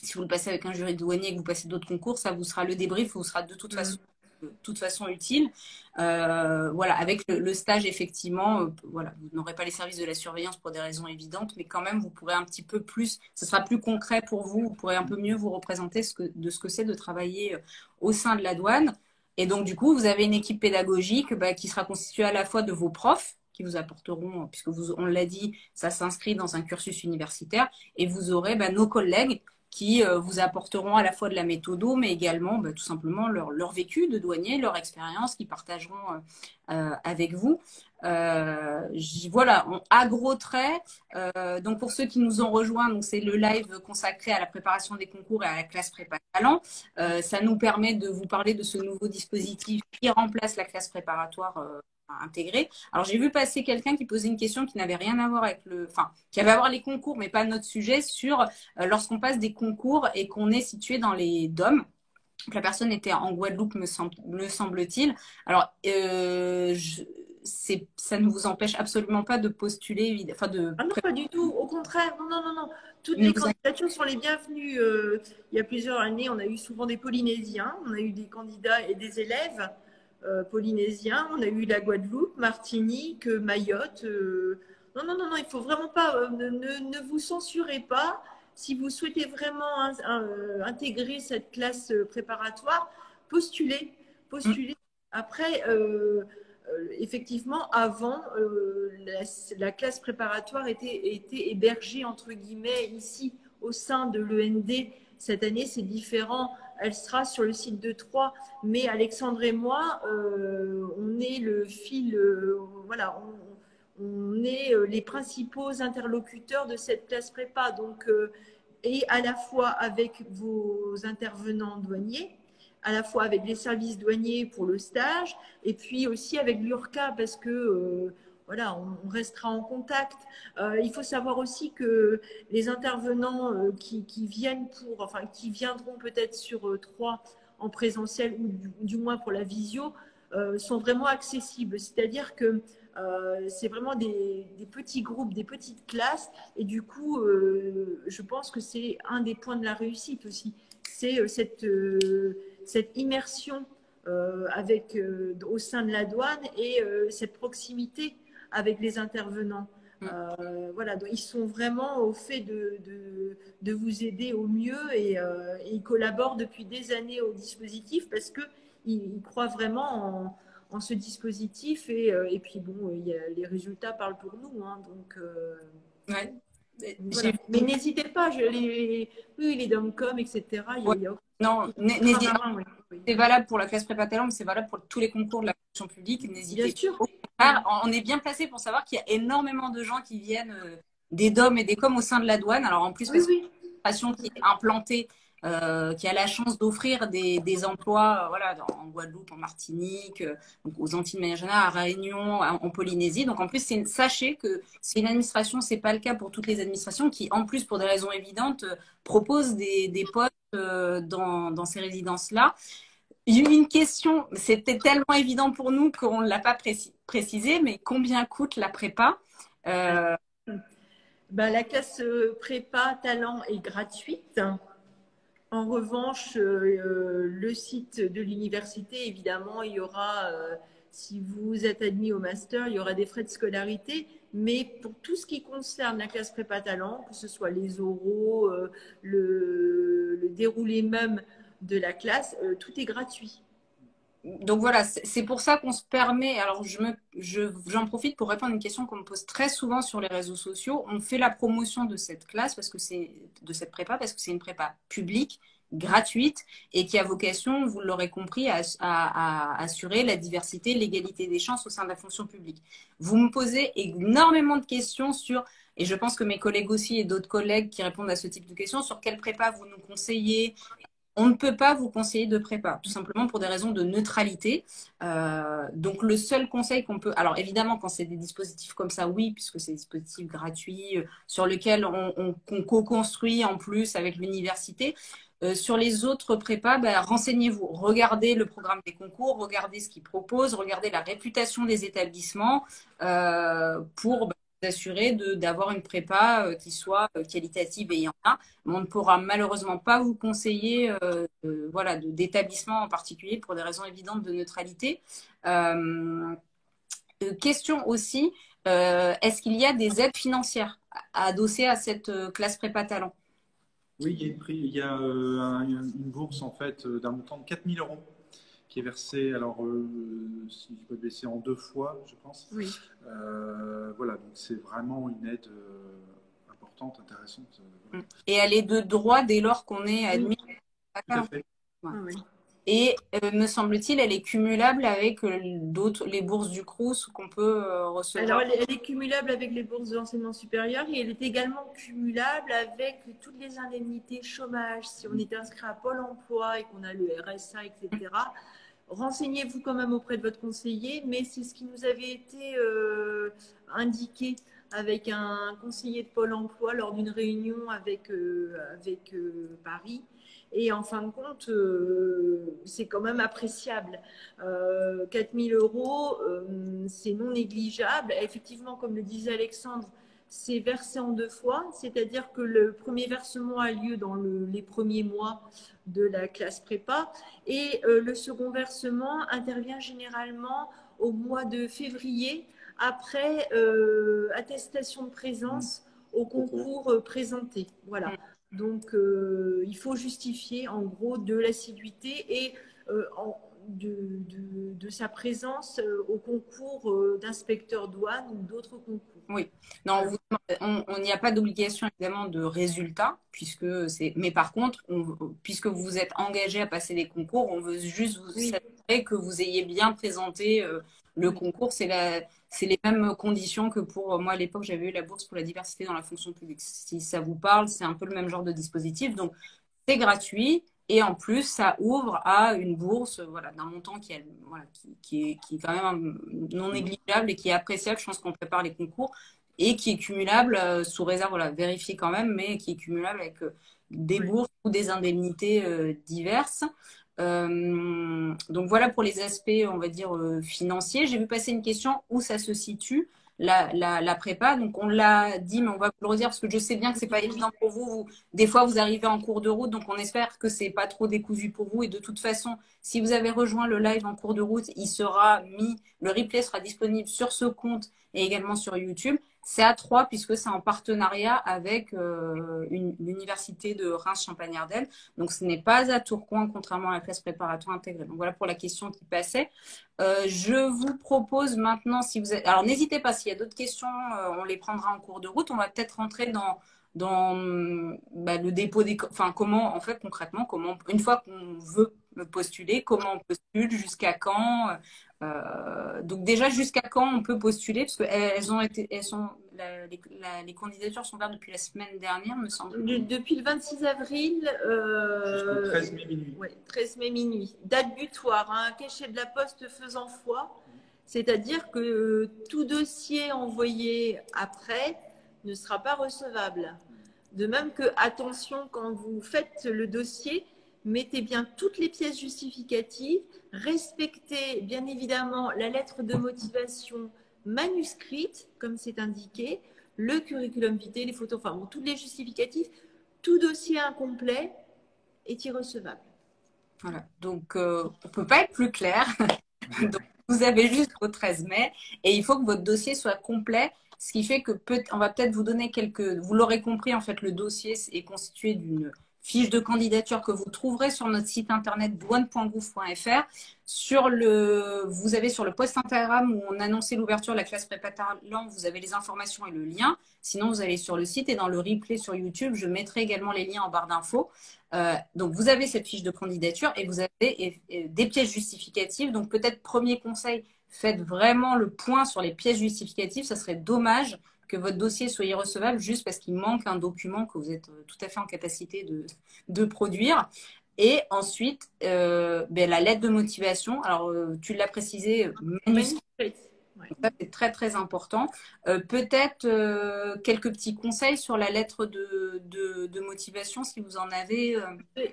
S1: Si vous le passez avec un jury douanier et que vous passez d'autres concours, ça vous sera le débrief, vous sera de toute façon utile. Avec le stage, effectivement, vous n'aurez pas les services de la surveillance pour des raisons évidentes, mais quand même, vous pourrez un petit peu plus, ce sera plus concret pour vous, vous pourrez un peu mieux vous représenter de ce que c'est de travailler au sein de la douane. Et donc, du coup, vous avez une équipe pédagogique qui sera constituée à la fois de vos profs, qui vous apporteront, puisque on l'a dit, ça s'inscrit dans un cursus universitaire, et vous aurez nos collègues qui vous apporteront à la fois de la méthodo, mais également tout simplement leur vécu de douanier, leur expérience, qu'ils partageront avec vous. À gros traits. Donc pour ceux qui nous ont rejoints, donc c'est le live consacré à la préparation des concours et à la classe prépa talent. Ça nous permet de vous parler de ce nouveau dispositif qui remplace la classe préparatoire intégrée. Alors j'ai vu passer quelqu'un qui posait une question qui n'avait rien à voir avec qui avait à voir les concours, mais pas notre sujet, sur lorsqu'on passe des concours et qu'on est situé dans les DOM. La personne était en Guadeloupe, me semble-t-il. Alors, ça ne vous empêche absolument pas de postuler.
S2: Ah non, pas du tout. Au contraire, non. Toutes les candidatures sont les bienvenues. Il y a plusieurs années, on a eu souvent des Polynésiens, on a eu des candidats et des élèves polynésiens, on a eu la Guadeloupe, Martinique, Mayotte. Non, il faut vraiment pas. Ne vous censurez pas. Si vous souhaitez vraiment intégrer cette classe préparatoire, postulez. Après, effectivement, avant, la classe préparatoire était hébergée, entre guillemets, ici, au sein de l'END. Cette année, c'est différent. Elle sera sur le site de Troyes. Mais Alexandre et moi, on est le fil, on est les principaux interlocuteurs de cette classe prépa. Donc, et à la fois avec vos intervenants douaniers, à la fois avec les services douaniers pour le stage, et puis aussi avec l'URCA, parce que on restera en contact. Il faut savoir aussi que les intervenants qui viendront peut-être sur Troyes en présentiel, ou du moins pour la visio, sont vraiment accessibles. C'est-à-dire que c'est vraiment des petits groupes, des petites classes, et du coup, je pense que c'est un des points de la réussite aussi. C'est cette immersion au sein de la douane, et cette proximité avec les intervenants. Donc ils sont vraiment au fait de vous aider au mieux, et ils collaborent depuis des années au dispositif parce qu'ils croient vraiment en ce dispositif, et puis les résultats parlent pour nous.
S1: Ouais.
S2: Voilà. Mais n'hésitez pas, les DOMCOM, etc.
S1: Non, n'hésitez pas. C'est valable pour la classe prépa talent, mais c'est valable pour tous les concours de la fonction publique. N'hésitez pas. On est bien placé pour savoir qu'il y a énormément de gens qui viennent des DOM et des COM au sein de la douane. Alors en plus, parce que l'administration qui est implantée qui a la chance d'offrir des emplois voilà, en Guadeloupe, en Martinique, donc aux Antilles de manière générale, à Réunion, en Polynésie. Donc en plus, sachez que c'est une administration, c'est pas le cas pour toutes les administrations qui, en plus, pour des raisons évidentes, proposent des postes dans ces résidences-là. Une question, c'était tellement évident pour nous qu'on ne l'a pas précisé, mais combien coûte la prépa?
S2: La classe prépa talent est gratuite. En revanche, le site de l'université, évidemment, il y aura, si vous êtes admis au master, il y aura des frais de scolarité. Mais pour tout ce qui concerne la classe prépa talent, que ce soit les oraux, le déroulé même de la classe, tout est gratuit.
S1: Donc voilà, c'est pour ça qu'on se permet. Alors j'en profite pour répondre à une question qu'on me pose très souvent sur les réseaux sociaux. On fait la promotion de cette classe de cette prépa parce que c'est une prépa publique, gratuite et qui a vocation, vous l'aurez compris, à assurer la diversité, l'égalité des chances au sein de la fonction publique. Vous me posez énormément de questions et je pense que mes collègues aussi et d'autres collègues qui répondent à ce type de questions, sur quelle prépa vous nous conseillez. On ne peut pas vous conseiller de prépa, tout simplement pour des raisons de neutralité. Donc, le seul conseil qu'on peut... Alors, évidemment, quand c'est des dispositifs comme ça, oui, puisque c'est des dispositifs gratuits sur lesquels on co-construit en plus avec l'université. Sur les autres prépas, renseignez-vous. Regardez le programme des concours, regardez ce qu'ils proposent, regardez la réputation des établissements pour assurer d'avoir une prépa qui soit qualitative, et il y en a. Mais on ne pourra malheureusement pas vous conseiller voilà, d'établissement en particulier pour des raisons évidentes de neutralité. Question aussi, est-ce qu'il y a des aides financières adossées à cette classe prépa talent?
S3: Oui, il y a une bourse en fait d'un montant de 4 000 € qui est versé, alors si je peux baisser en 2 fois, je pense.
S2: Oui.
S3: Voilà, donc c'est vraiment une aide importante, intéressante.
S1: Voilà. Et elle est de droit dès lors qu'on est admis.
S3: Tout à fait.
S2: Ouais. Oui.
S1: Et me semble-t-il, elle est cumulable avec les bourses du Crous qu'on peut recevoir.
S2: Alors, elle est cumulable avec les bourses d'enseignement supérieur et elle est également cumulable avec toutes les indemnités chômage. Si on est inscrit à Pôle emploi et qu'on a le RSA, etc., renseignez-vous quand même auprès de votre conseiller, mais c'est ce qui nous avait été indiqué avec un conseiller de Pôle emploi lors d'une réunion avec Paris. Et en fin de compte, c'est quand même appréciable. 4 000 €, c'est non négligeable. Effectivement, comme le disait Alexandre, c'est versé en 2 fois, c'est-à-dire que le premier versement a lieu dans les premiers mois de la classe prépa et le second versement intervient généralement au mois de février après attestation de présence au concours présenté. Voilà. Donc, il faut justifier en gros de l'assiduité et de sa présence au concours d'inspecteur douane ou d'autres concours.
S1: Oui, non, il n'y a pas d'obligation évidemment de résultat, mais par contre, puisque vous vous êtes engagé à passer les concours, on veut juste vous assurer que vous ayez bien présenté le concours. C'est les mêmes conditions que pour moi à l'époque, j'avais eu la bourse pour la diversité dans la fonction publique. Si ça vous parle, c'est un peu le même genre de dispositif. Donc, c'est gratuit. Et en plus, ça ouvre à une bourse voilà, d'un montant qui est quand même non négligeable et qui est appréciable. Je pense qu'on prépare les concours et qui est cumulable sous réserve, voilà, vérifié quand même, mais qui est cumulable avec des bourses ou des indemnités diverses. Donc voilà pour les aspects, on va dire, financiers. J'ai vu passer une question où ça se situe. La prépa, donc on l'a dit, mais on va vous le redire parce que je sais bien que c'est pas évident pour vous. Des fois, vous arrivez en cours de route, donc on espère que c'est pas trop décousu pour vous. Et de toute façon, si vous avez rejoint le live en cours de route, le replay sera disponible sur ce compte et également sur YouTube. C'est à Troyes puisque c'est en partenariat avec l'université de Reims-Champagne-Ardenne. Donc, ce n'est pas à Tourcoing, contrairement à la classe préparatoire intégrée. Donc, voilà pour la question qui passait. Je vous propose maintenant, si vous êtes... Alors, n'hésitez pas, s'il y a d'autres questions, on les prendra en cours de route. On va peut-être rentrer dans le dépôt des... Enfin, comment, en fait, concrètement, une fois qu'on veut postuler, comment on postule, jusqu'à quand donc déjà, jusqu'à quand on peut postuler? Parce que les candidatures sont ouvertes depuis la semaine dernière, me semble.
S2: Depuis le 26 avril.
S3: Jusqu'au 13 mai minuit.
S2: Ouais, 13 mai minuit. Date butoir, hein, cachet de la poste faisant foi. C'est-à-dire que tout dossier envoyé après ne sera pas recevable. De même que, attention, quand vous faites le dossier, mettez bien toutes les pièces justificatives, respectez bien évidemment la lettre de motivation manuscrite, comme c'est indiqué, le curriculum vitae, les photos, enfin bon, tous les justificatifs. Tout dossier incomplet est irrecevable.
S1: Voilà, donc on ne peut pas être plus clair. Donc, vous avez jusqu'au 13 mai et il faut que votre dossier soit complet, ce qui fait que on va peut-être vous donner vous l'aurez compris, en fait, le dossier est constitué d'une fiche de candidature que vous trouverez sur notre site internet douane.gouv.fr. Vous avez sur le post Instagram où on annonçait l'ouverture de la classe prépa talent, vous avez les informations et le lien. Sinon, vous allez sur le site et dans le replay sur YouTube, je mettrai également les liens en barre d'infos. Donc, vous avez cette fiche de candidature et vous avez des pièces justificatives. Donc, peut-être premier conseil, faites vraiment le point sur les pièces justificatives. Ça serait dommage que votre dossier soit irrecevable juste parce qu'il manque un document que vous êtes tout à fait en capacité de produire. Et ensuite, la lettre de motivation. Alors, tu l'as précisé, manuscrit.
S2: Ouais.
S1: Ça, c'est très, très important. Peut-être quelques petits conseils sur la lettre de motivation, si vous en avez.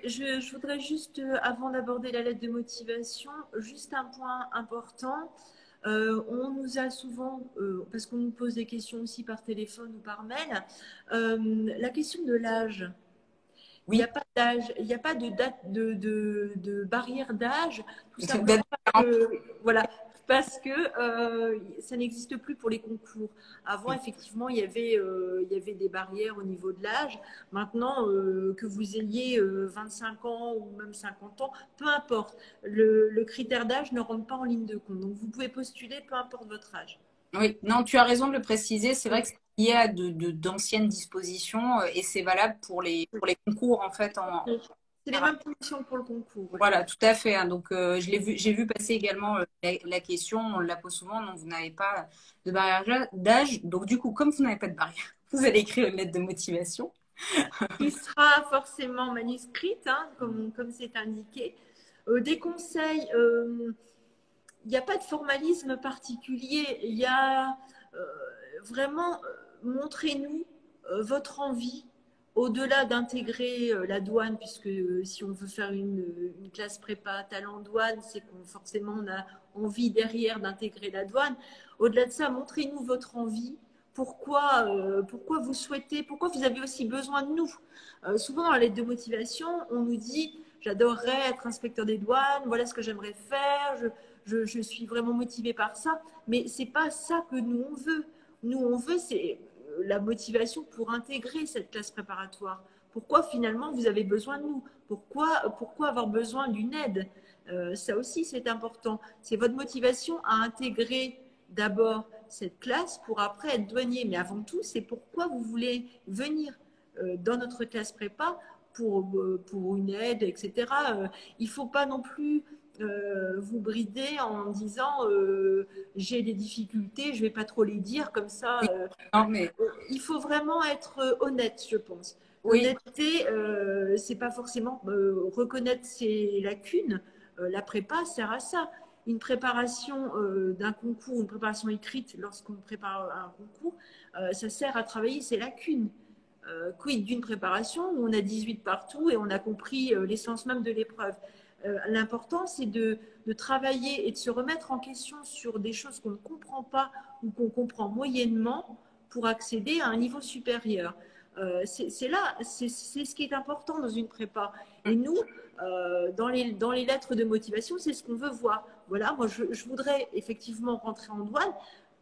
S2: Je voudrais juste, avant d'aborder la lettre de motivation, juste un point important. On nous a souvent, parce qu'on nous pose des questions aussi par téléphone ou par mail, la question de l'âge. Oui. Il n'y a pas d'âge, il n'y a pas de date de barrière d'âge, tout simplement voilà, parce que ça n'existe plus pour les concours. Avant, effectivement, il y avait des barrières au niveau de l'âge. Maintenant, que vous ayez 25 ans ou même 50 ans, peu importe. Le critère d'âge ne rentre pas en ligne de compte. Donc, vous pouvez postuler, peu importe votre âge.
S1: Oui, non, tu as raison de le préciser. C'est vrai que c'est lié à d'anciennes dispositions et c'est valable pour les concours, en fait.
S2: C'est les mêmes conditions pour le concours. Ouais.
S1: Voilà, tout à fait. Hein. Donc, j'ai vu passer également la question, on la pose souvent, non, vous n'avez pas de barrière d'âge. Donc, du coup, comme vous n'avez pas de barrière, vous allez écrire une lettre de motivation.
S2: Qui sera forcément manuscrite, hein, comme c'est indiqué. Des conseils, il n'y a pas de formalisme particulier. Il y a vraiment, montrez-nous votre envie au-delà d'intégrer la douane, puisque si on veut faire une classe prépa talent douane, c'est qu'on forcément on a envie derrière d'intégrer la douane. Au-delà de ça, montrez-nous votre envie. Pourquoi vous souhaitez, pourquoi vous avez aussi besoin de nous. Souvent dans la lettre de motivation, on nous dit « j'adorerais être inspecteur des douanes, voilà ce que j'aimerais faire, je suis vraiment motivée par ça ». Mais ce n'est pas ça que nous on veut. Nous on veut, c'est la motivation pour intégrer cette classe préparatoire. Pourquoi finalement vous avez besoin de nous? Pourquoi avoir besoin d'une aide? Ça aussi c'est important. C'est votre motivation à intégrer d'abord cette classe pour après être douanier. Mais avant tout, c'est pourquoi vous voulez venir dans notre classe prépa pour une aide, etc. Il ne faut pas non plus vous brider en disant j'ai des difficultés, je ne vais pas trop les dire comme ça.
S1: Non, mais...
S2: Il faut vraiment être honnête, je pense.
S1: Oui.
S2: L'honnêteté, c'est pas forcément reconnaître ses lacunes. La prépa sert à ça. Une préparation d'un concours, une préparation écrite lorsqu'on prépare un concours, ça sert à travailler ses lacunes. Quid d'une préparation où on a 18 partout et on a compris l'essence même de l'épreuve. L'important, c'est de travailler et de se remettre en question sur des choses qu'on ne comprend pas ou qu'on comprend moyennement pour accéder à un niveau supérieur. C'est ce qui est important dans une prépa. Et nous, dans les lettres de motivation, c'est ce qu'on veut voir. Voilà, moi, je voudrais effectivement rentrer en douane.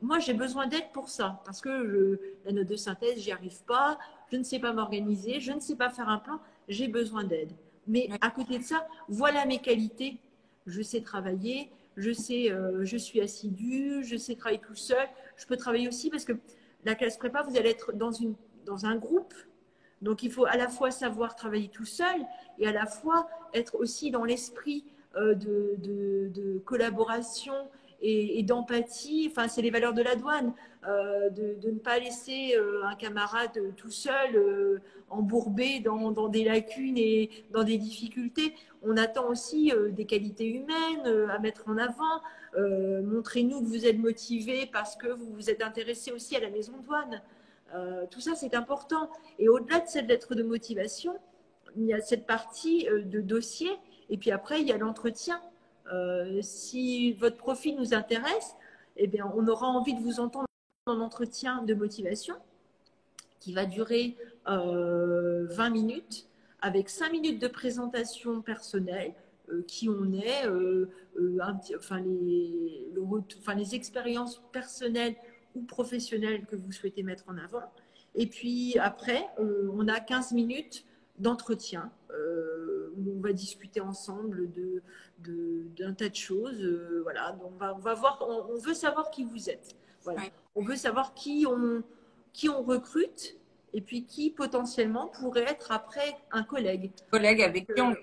S2: Moi, j'ai besoin d'aide pour ça, parce que la note de synthèse, j'y arrive pas, je ne sais pas m'organiser, je ne sais pas faire un plan, j'ai besoin d'aide. Mais à côté de ça, voilà mes qualités. Je sais travailler, je suis assidue, je sais travailler tout seul. Je peux travailler aussi parce que la classe prépa, vous allez être dans un groupe. Donc, il faut à la fois savoir travailler tout seul et à la fois être aussi dans l'esprit de collaboration et d'empathie. Enfin, c'est les valeurs de la douane, de ne pas laisser un camarade tout seul, embourbé dans des lacunes et dans des difficultés. On attend aussi des qualités humaines à mettre en avant. Montrez-nous que vous êtes motivé parce que vous vous êtes intéressé aussi à la maison douane. Tout ça, c'est important. Et au-delà de cette lettre de motivation, il y a cette partie de dossier. Et puis après, il y a l'entretien. Si votre profil nous intéresse, eh bien, on aura envie de vous entendre en entretien de motivation qui va durer 20 minutes avec 5 minutes de présentation personnelle, qui on est, les expériences personnelles ou professionnelles que vous souhaitez mettre en avant. Et puis après, on a 15 minutes d'entretien où on va discuter ensemble d'un tas de choses. Voilà, donc on va voir, on veut savoir qui vous êtes. Voilà.
S1: Ouais.
S2: On veut savoir qui on recrute et puis qui potentiellement pourrait être après un collègue.
S1: Collègue avec qui on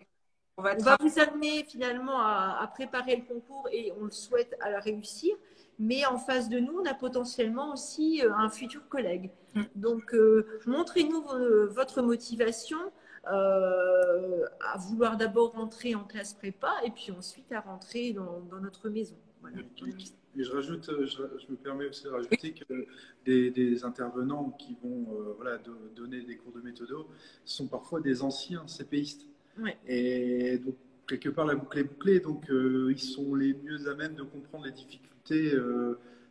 S1: va
S2: On va vous amener finalement à préparer le concours et on le souhaite à la réussir. Mais en face de nous, on a potentiellement aussi un futur collègue. Donc, montrez-nous votre motivation à vouloir d'abord rentrer en classe prépa et puis ensuite à rentrer dans notre maison. Voilà.
S3: Et je me permets aussi de rajouter que des intervenants qui vont donner des cours de méthodo sont parfois des anciens CPistes.
S2: Ouais.
S3: Et donc, quelque part, la boucle est bouclée. Donc, ils sont les mieux à même de comprendre les difficultés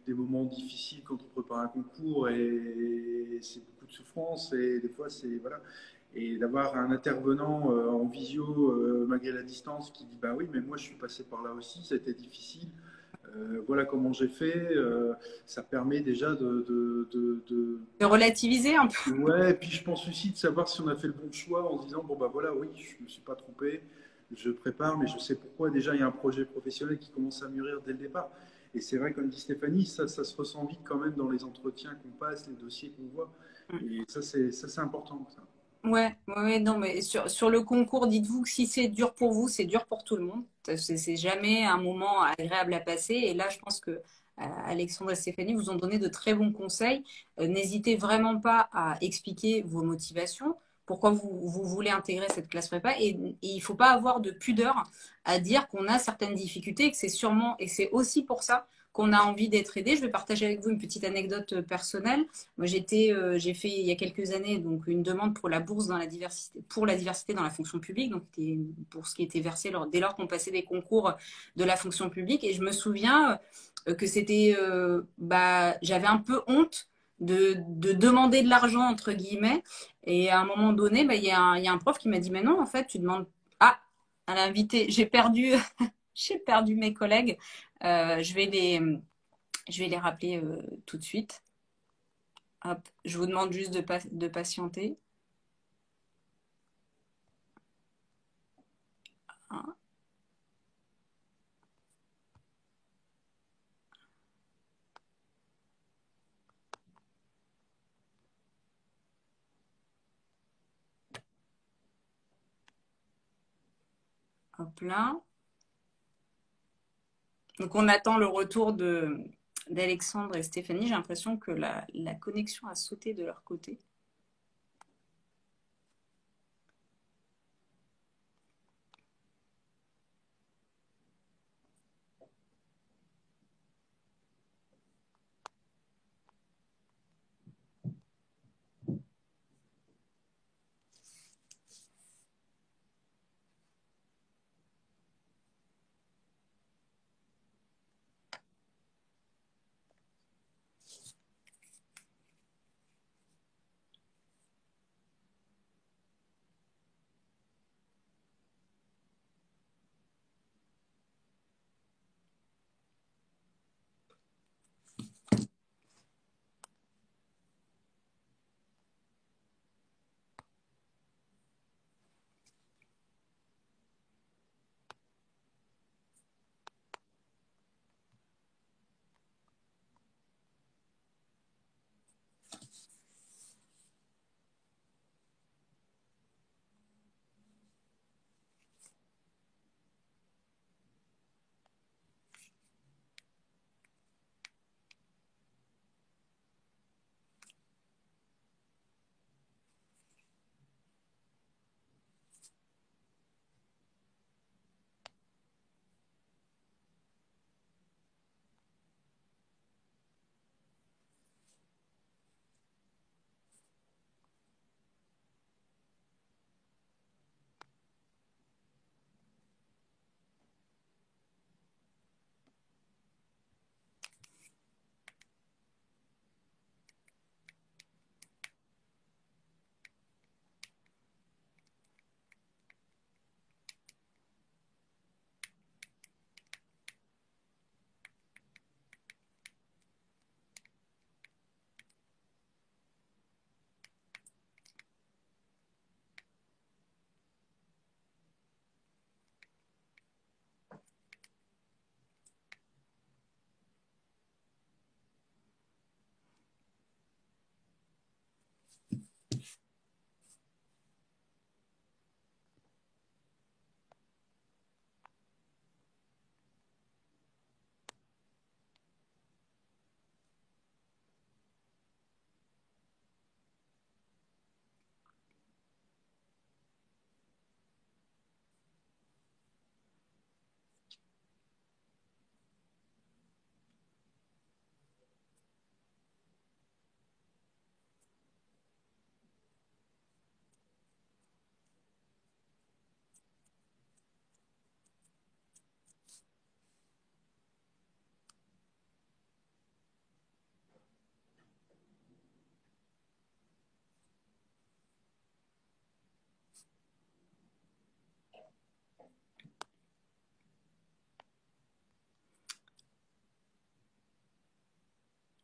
S3: des moments difficiles quand on prépare un concours. Et c'est beaucoup de souffrance. Et des fois, c'est. Voilà. Et d'avoir un intervenant en visio, malgré la distance, qui dit bah oui, mais moi je suis passé par là aussi, ça a été difficile. Voilà comment j'ai fait. Ça permet déjà
S1: de relativiser un peu.
S3: Ouais, et puis je pense aussi de savoir si on a fait le bon choix en se disant bon bah voilà, oui, je ne me suis pas trompé, je prépare, mais je sais pourquoi. Déjà, il y a un projet professionnel qui commence à mûrir dès le départ. Et c'est vrai, comme dit Stéphanie, ça se ressent vite quand même dans les entretiens qu'on passe, les dossiers qu'on voit. Et ça, c'est important. Ça.
S1: Ouais, non, mais sur le concours, dites-vous que si c'est dur pour vous, c'est dur pour tout le monde. C'est jamais un moment agréable à passer. Et là, je pense que Alexandre et Stéphanie vous ont donné de très bons conseils. N'hésitez vraiment pas à expliquer vos motivations, pourquoi vous voulez intégrer cette classe prépa. Et il ne faut pas avoir de pudeur à dire qu'on a certaines difficultés et que c'est sûrement, et c'est aussi pour ça qu'on a envie d'être aidé. Je vais partager avec vous une petite anecdote personnelle. Moi, j'ai fait il y a quelques années donc une demande pour la bourse pour la diversité dans la fonction publique, donc c'était une bourse qui était versée dès lors qu'on passait des concours de la fonction publique. Et je me souviens que j'avais un peu honte de demander de l'argent entre guillemets. Et à un moment donné, il y a un prof qui m'a dit mais non, en fait, tu demandes à l'invité, j'ai perdu mes collègues. Je vais les rappeler tout de suite. Hop, je vous demande juste de patienter. Hein. Hop là. Donc on attend le retour d'Alexandre et Stéphanie. J'ai l'impression que la connexion a sauté de leur côté.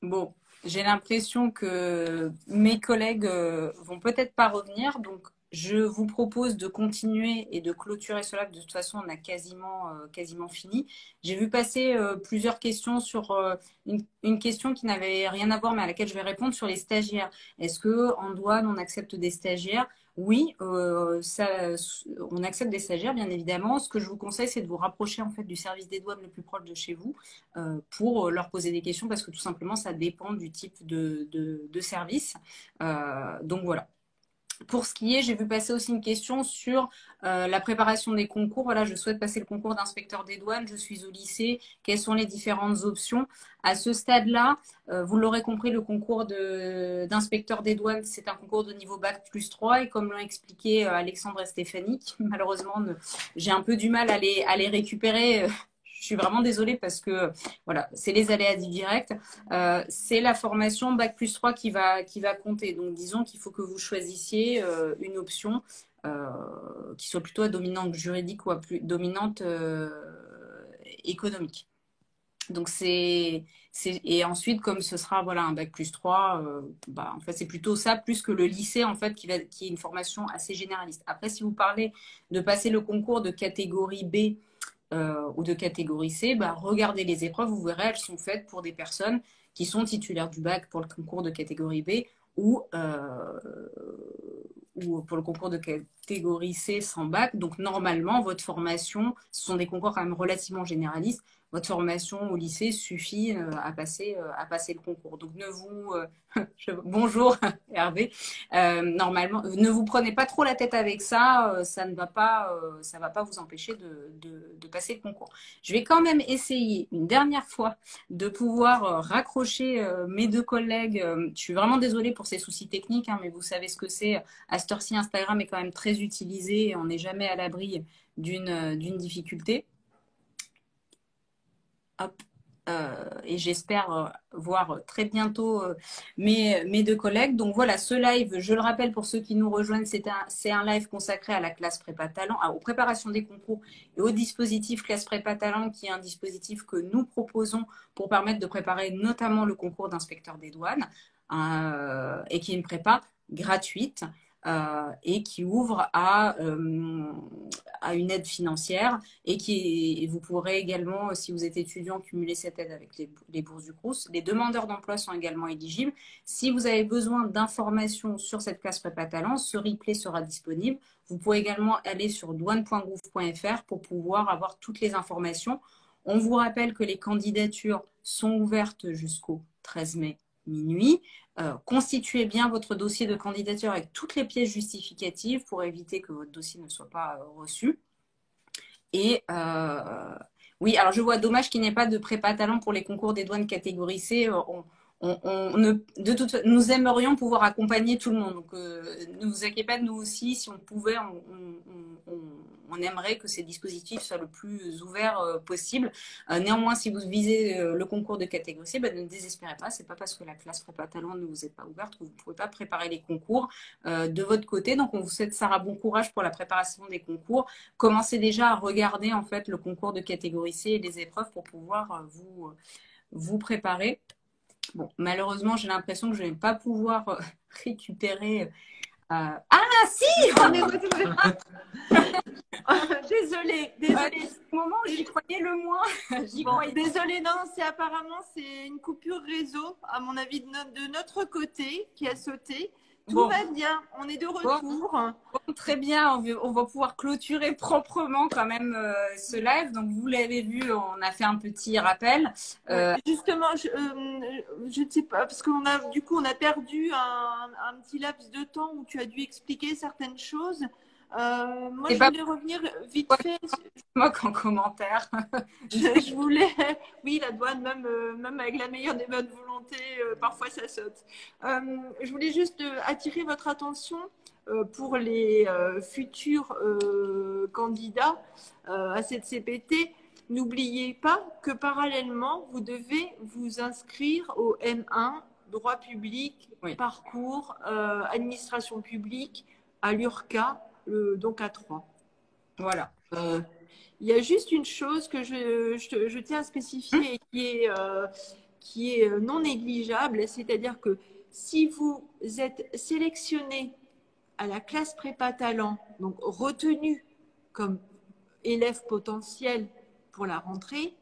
S1: Bon, j'ai l'impression que mes collègues vont peut-être pas revenir, donc je vous propose de continuer et de clôturer cela. De toute façon, on a quasiment fini. J'ai vu passer plusieurs questions sur une question qui n'avait rien à voir, mais à laquelle je vais répondre sur les stagiaires. Est-ce que en douane, on accepte des stagiaires? Oui, on accepte des stagiaires, bien évidemment. Ce que je vous conseille, c'est de vous rapprocher en fait du service des douanes le plus proche de chez vous pour leur poser des questions parce que tout simplement, ça dépend du type de service. Donc voilà. Pour ce qui est, j'ai vu passer aussi une question sur la préparation des concours. Voilà, je souhaite passer le concours d'inspecteur des douanes. Je suis au lycée. Quelles sont les différentes options? À ce stade-là, vous l'aurez compris, le concours d'inspecteur des douanes, c'est un concours de niveau Bac+3. Et comme l'ont expliqué Alexandre et Stéphanie, qui malheureusement, j'ai un peu du mal à les récupérer. Je suis vraiment désolée parce que voilà, c'est les aléas du direct. C'est la formation Bac+3 qui va compter. Donc, disons qu'il faut que vous choisissiez une option qui soit plutôt à dominante juridique ou à plus dominante économique. Donc, et ensuite, comme ce sera voilà, un Bac+3, en fait, c'est plutôt ça, plus que le lycée, en fait, qui est une formation assez généraliste. Après, si vous parlez de passer le concours de catégorie B, ou de catégorie C, regardez les épreuves, vous verrez, elles sont faites pour des personnes qui sont titulaires du bac pour le concours de catégorie B ou pour le concours de catégorie C sans bac. Donc normalement, votre formation, ce sont des concours quand même relativement généralistes, votre formation au lycée suffit à passer le concours. Donc bonjour Hervé. Normalement, ne vous prenez pas trop la tête avec ça, ça ne va pas, ça va pas vous empêcher de passer le concours. Je vais quand même essayer une dernière fois de pouvoir raccrocher mes deux collègues. Je suis vraiment désolée pour ces soucis techniques, hein, mais vous savez ce que c'est. À cette heure-ci, Instagram est quand même très utilisé et on n'est jamais à l'abri d'une difficulté. Hop. Et j'espère voir très bientôt mes deux collègues. Donc voilà, ce live, je le rappelle pour ceux qui nous rejoignent, c'est un live consacré à la classe prépa talent, aux préparations des concours et au dispositif classe prépa talent, qui est un dispositif que nous proposons pour permettre de préparer notamment le concours d'inspecteur des douanes et qui est une prépa gratuite. Et qui ouvre à une aide financière et vous pourrez également, si vous êtes étudiant, cumuler cette aide avec les bourses du Crous. Les demandeurs d'emploi sont également éligibles. Si vous avez besoin d'informations sur cette classe prépa talent, ce replay sera disponible. Vous pouvez également aller sur douane.gouv.fr pour pouvoir avoir toutes les informations. On vous rappelle que les candidatures sont ouvertes jusqu'au 13 mai minuit. Constituez bien votre dossier de candidature avec toutes les pièces justificatives pour éviter que votre dossier ne soit pas reçu. Et oui, alors je vois dommage qu'il n'y ait pas de prépa talent pour les concours des douanes catégorie C. Nous aimerions pouvoir accompagner tout le monde. Donc, ne vous inquiétez pas, nous aussi, si on pouvait, on aimerait que ces dispositifs soient le plus ouverts possible. Néanmoins, si vous visez le concours de catégorie C, ne désespérez pas. C'est pas parce que la classe prépa talent ne vous est pas ouverte que vous ne pouvez pas préparer les concours de votre côté. Donc, on vous souhaite, Sarah, bon courage pour la préparation des concours. Commencez déjà à regarder en fait le concours de catégorie C et les épreuves pour pouvoir vous préparer. Bon, malheureusement, j'ai l'impression que je ne vais pas pouvoir récupérer. Ah, si!
S2: Désolée.
S1: Au moment où j'y croyais le moins.
S2: Désolée, non, apparemment, c'est une coupure réseau, à mon avis, de notre côté qui a sauté. Tout va bien, on est de retour.
S1: Bon, très bien, on va pouvoir clôturer proprement quand même ce live. Donc, vous l'avez vu, on a fait un petit rappel.
S2: Justement, je ne sais pas, parce qu'on a perdu un petit laps de temps où tu as dû expliquer certaines choses. Moi, je voulais revenir vite fait.
S1: Moque en commentaire.
S2: Je voulais, oui, la douane, même avec la meilleure des bonnes volontés, parfois ça saute. Je voulais juste attirer votre attention pour les futurs candidats à cette CPT. N'oubliez pas que parallèlement, vous devez vous inscrire au M1, droit public, parcours, administration publique, à l'URCA, donc à 3.
S1: Voilà.
S2: Il y a juste une chose que je tiens à spécifier et qui est non négligeable, c'est-à-dire que si vous êtes sélectionné à la classe prépa talent, donc retenu comme élève potentiel pour la rentrée,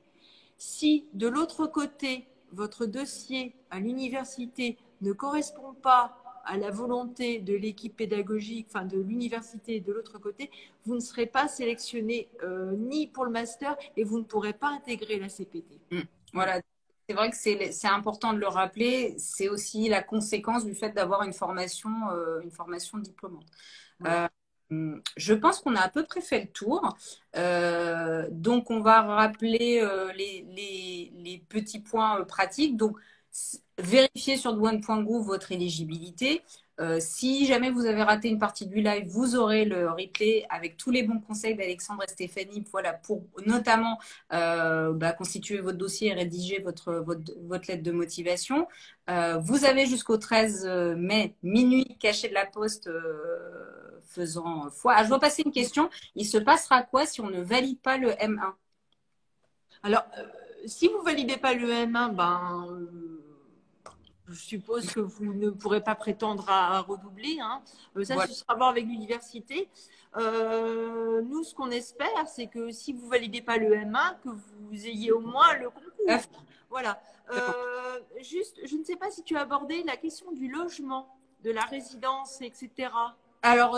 S2: si de l'autre côté, votre dossier à l'université ne correspond pas à la volonté de l'équipe pédagogique, enfin de l'université de l'autre côté, vous ne serez pas sélectionné ni pour le master et vous ne pourrez pas intégrer la CPT.
S1: Voilà, c'est vrai que c'est important de le rappeler. C'est aussi la conséquence du fait d'avoir une formation diplômante.
S2: Ouais.
S1: Je pense qu'on a à peu près fait le tour. Donc, on va rappeler les petits points pratiques. Donc, vérifiez sur douane.gouv votre éligibilité. Si jamais vous avez raté une partie du live, vous aurez le replay avec tous les bons conseils d'Alexandre et Stéphanie, voilà, pour notamment constituer votre dossier et rédiger votre lettre de motivation. Vous avez jusqu'au 13 mai, minuit, caché de la poste faisant foi. Ah, je dois passer une question. Il se passera quoi si on ne valide pas le M1?
S2: Alors, si vous ne validez pas le M1, je suppose que vous ne pourrez pas prétendre à redoubler. Hein. Ça,
S1: Voilà.
S2: ce sera à voir avec l'université. Nous, ce qu'on espère, c'est que si vous ne validez pas le M1, que vous ayez au moins le concours. Voilà. Juste, je ne sais pas si tu as abordé la question du logement, de la résidence, etc.
S1: Alors,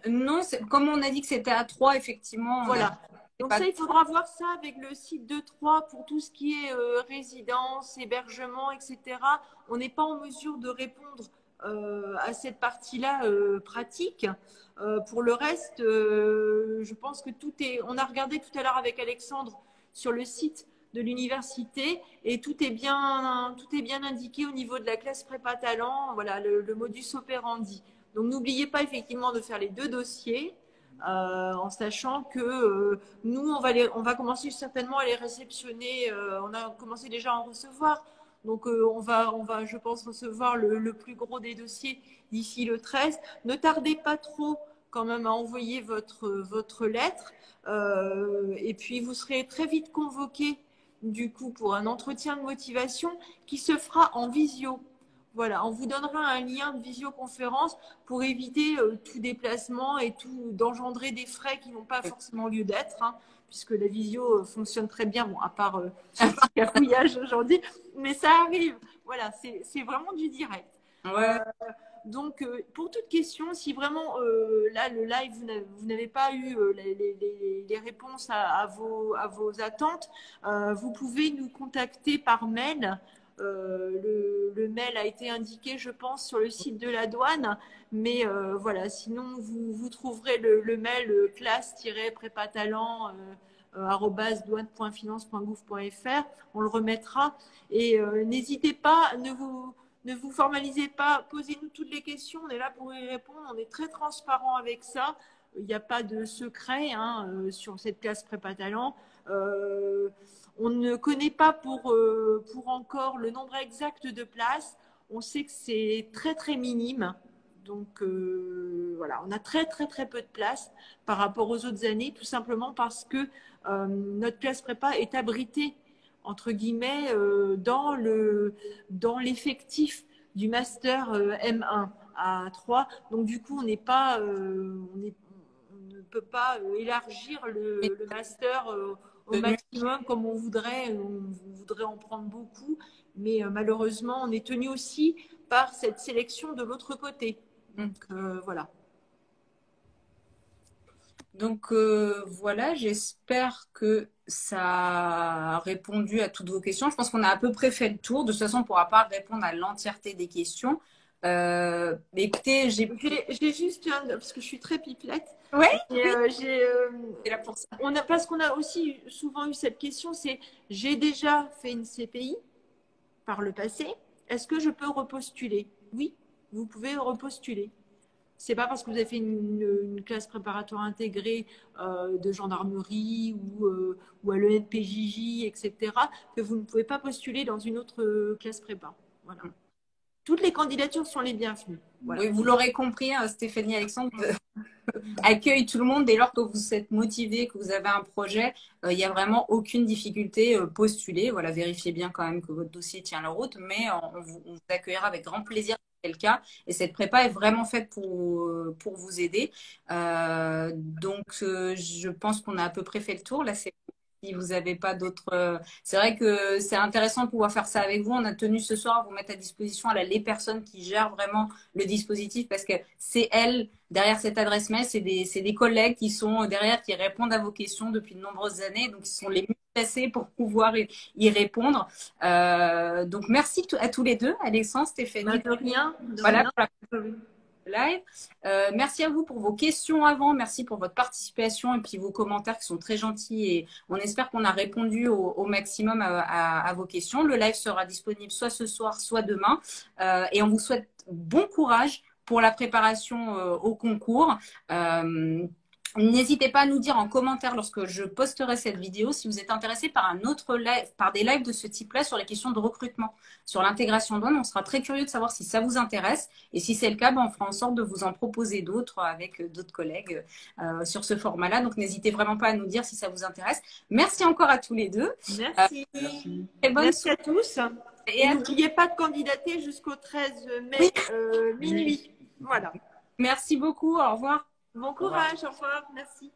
S1: non, comme on a dit que c'était à 3, effectivement.
S2: Voilà. Donc ça, il faudra voir ça avec le site de Troyes pour tout ce qui est résidence, hébergement, etc. On n'est pas en mesure de répondre à cette partie-là pratique. Pour le reste, je pense que tout est… On a regardé tout à l'heure avec Alexandre sur le site de l'université et tout est bien indiqué au niveau de la classe prépa talent, voilà, le modus operandi. Donc n'oubliez pas effectivement de faire les 2 dossiers. En sachant que nous, on va commencer certainement à les réceptionner. On a commencé déjà à en recevoir. Donc, on va, je pense, recevoir le plus gros des dossiers d'ici le 13. Ne tardez pas trop quand même à envoyer votre lettre. Et puis, vous serez très vite convoqué, du coup, pour un entretien de motivation qui se fera en visio. Voilà, on vous donnera un lien de visioconférence pour éviter tout déplacement et tout d'engendrer des frais qui n'ont pas forcément lieu d'être, hein, puisque la visio fonctionne très bien, bon, à part ce petit cafouillage aujourd'hui, mais ça arrive. Voilà, c'est vraiment du direct.
S1: Ouais.
S2: Donc, pour toute question, si vraiment là, le live, vous n'avez pas eu les réponses à vos attentes, vous pouvez nous contacter par mail. Le mail a été indiqué, je pense, sur le site de la douane. Mais voilà, sinon, vous trouverez le mail classe-prépatalent @douane.finance.gouv.fr. On le remettra. Et n'hésitez pas, ne vous formalisez pas, posez-nous toutes les questions. On est là pour y répondre. On est très transparent avec ça. Il n'y a pas de secret sur cette classe prépa talent. On ne connaît pas pour encore le nombre exact de places. On sait que c'est très, très minime. Donc, voilà, on a très, très, très peu de places par rapport aux autres années, tout simplement parce que notre classe prépa est abritée, entre guillemets, dans l'effectif du master M1 à 3. Donc, du coup, on ne peut pas élargir le master au maximum comme on voudrait. On voudrait en prendre beaucoup, mais malheureusement, on est tenu aussi par cette sélection de l'autre côté. Donc, voilà.
S1: Donc voilà, j'espère que ça a répondu à toutes vos questions. Je pense qu'on a à peu près fait le tour. De toute façon, on ne pourra pas répondre à l'entièreté des questions. Écoutez, j'ai
S2: juste parce que je suis très pipelette.
S1: Oui.
S2: C'est là pour ça. Parce qu'on a aussi souvent eu cette question, c'est j'ai déjà fait une CPI par le passé. Est-ce que je peux repostuler? Oui, vous pouvez repostuler. C'est pas parce que vous avez fait une classe préparatoire intégrée de gendarmerie ou à l'ENPJJ, etc., que vous ne pouvez pas postuler dans une autre classe prépa. Voilà. Toutes les candidatures sont les bienvenues. Voilà.
S1: Oui, vous l'aurez compris, hein, Stéphanie Alexandre accueille tout le monde dès lors que vous êtes motivé, que vous avez un projet. Il n'y a vraiment aucune difficulté. Postulez. Voilà, vérifiez bien quand même que votre dossier tient la route, mais on vous accueillera avec grand plaisir si c'est le cas. Et cette prépa est vraiment faite pour vous aider. Je pense qu'on a à peu près fait le tour. Là, c'est si vous n'avez pas d'autres. C'est vrai que c'est intéressant de pouvoir faire ça avec vous. On a tenu ce soir à vous mettre à disposition les personnes qui gèrent vraiment le dispositif parce que c'est elles, derrière cette adresse mail, c'est des collègues qui sont derrière, qui répondent à vos questions depuis de nombreuses années. Donc, ils sont les mieux placés pour pouvoir y répondre. Donc, merci à tous les deux, Alexandre, Stéphanie.
S2: De rien.
S1: Voilà pour la live. Merci à vous pour vos questions avant. Merci pour votre participation et puis vos commentaires qui sont très gentils. Et on espère qu'on a répondu au maximum à vos questions. Le live sera disponible soit ce soir, soit demain. Et on vous souhaite bon courage pour la préparation au concours. N'hésitez pas à nous dire en commentaire lorsque je posterai cette vidéo si vous êtes intéressé par un autre live, par des lives de ce type-là sur les questions de recrutement, sur l'intégration douane. On sera très curieux de savoir si ça vous intéresse et si c'est le cas, on fera en sorte de vous en proposer d'autres avec d'autres collègues sur ce format-là. Donc n'hésitez vraiment pas à nous dire si ça vous intéresse. Merci encore à tous les deux.
S2: Merci.
S1: Merci
S2: à tous. Et n'oubliez pas de candidater jusqu'au 13 mai minuit. Voilà.
S1: Merci beaucoup. Au revoir.
S2: Bon courage, au revoir, merci.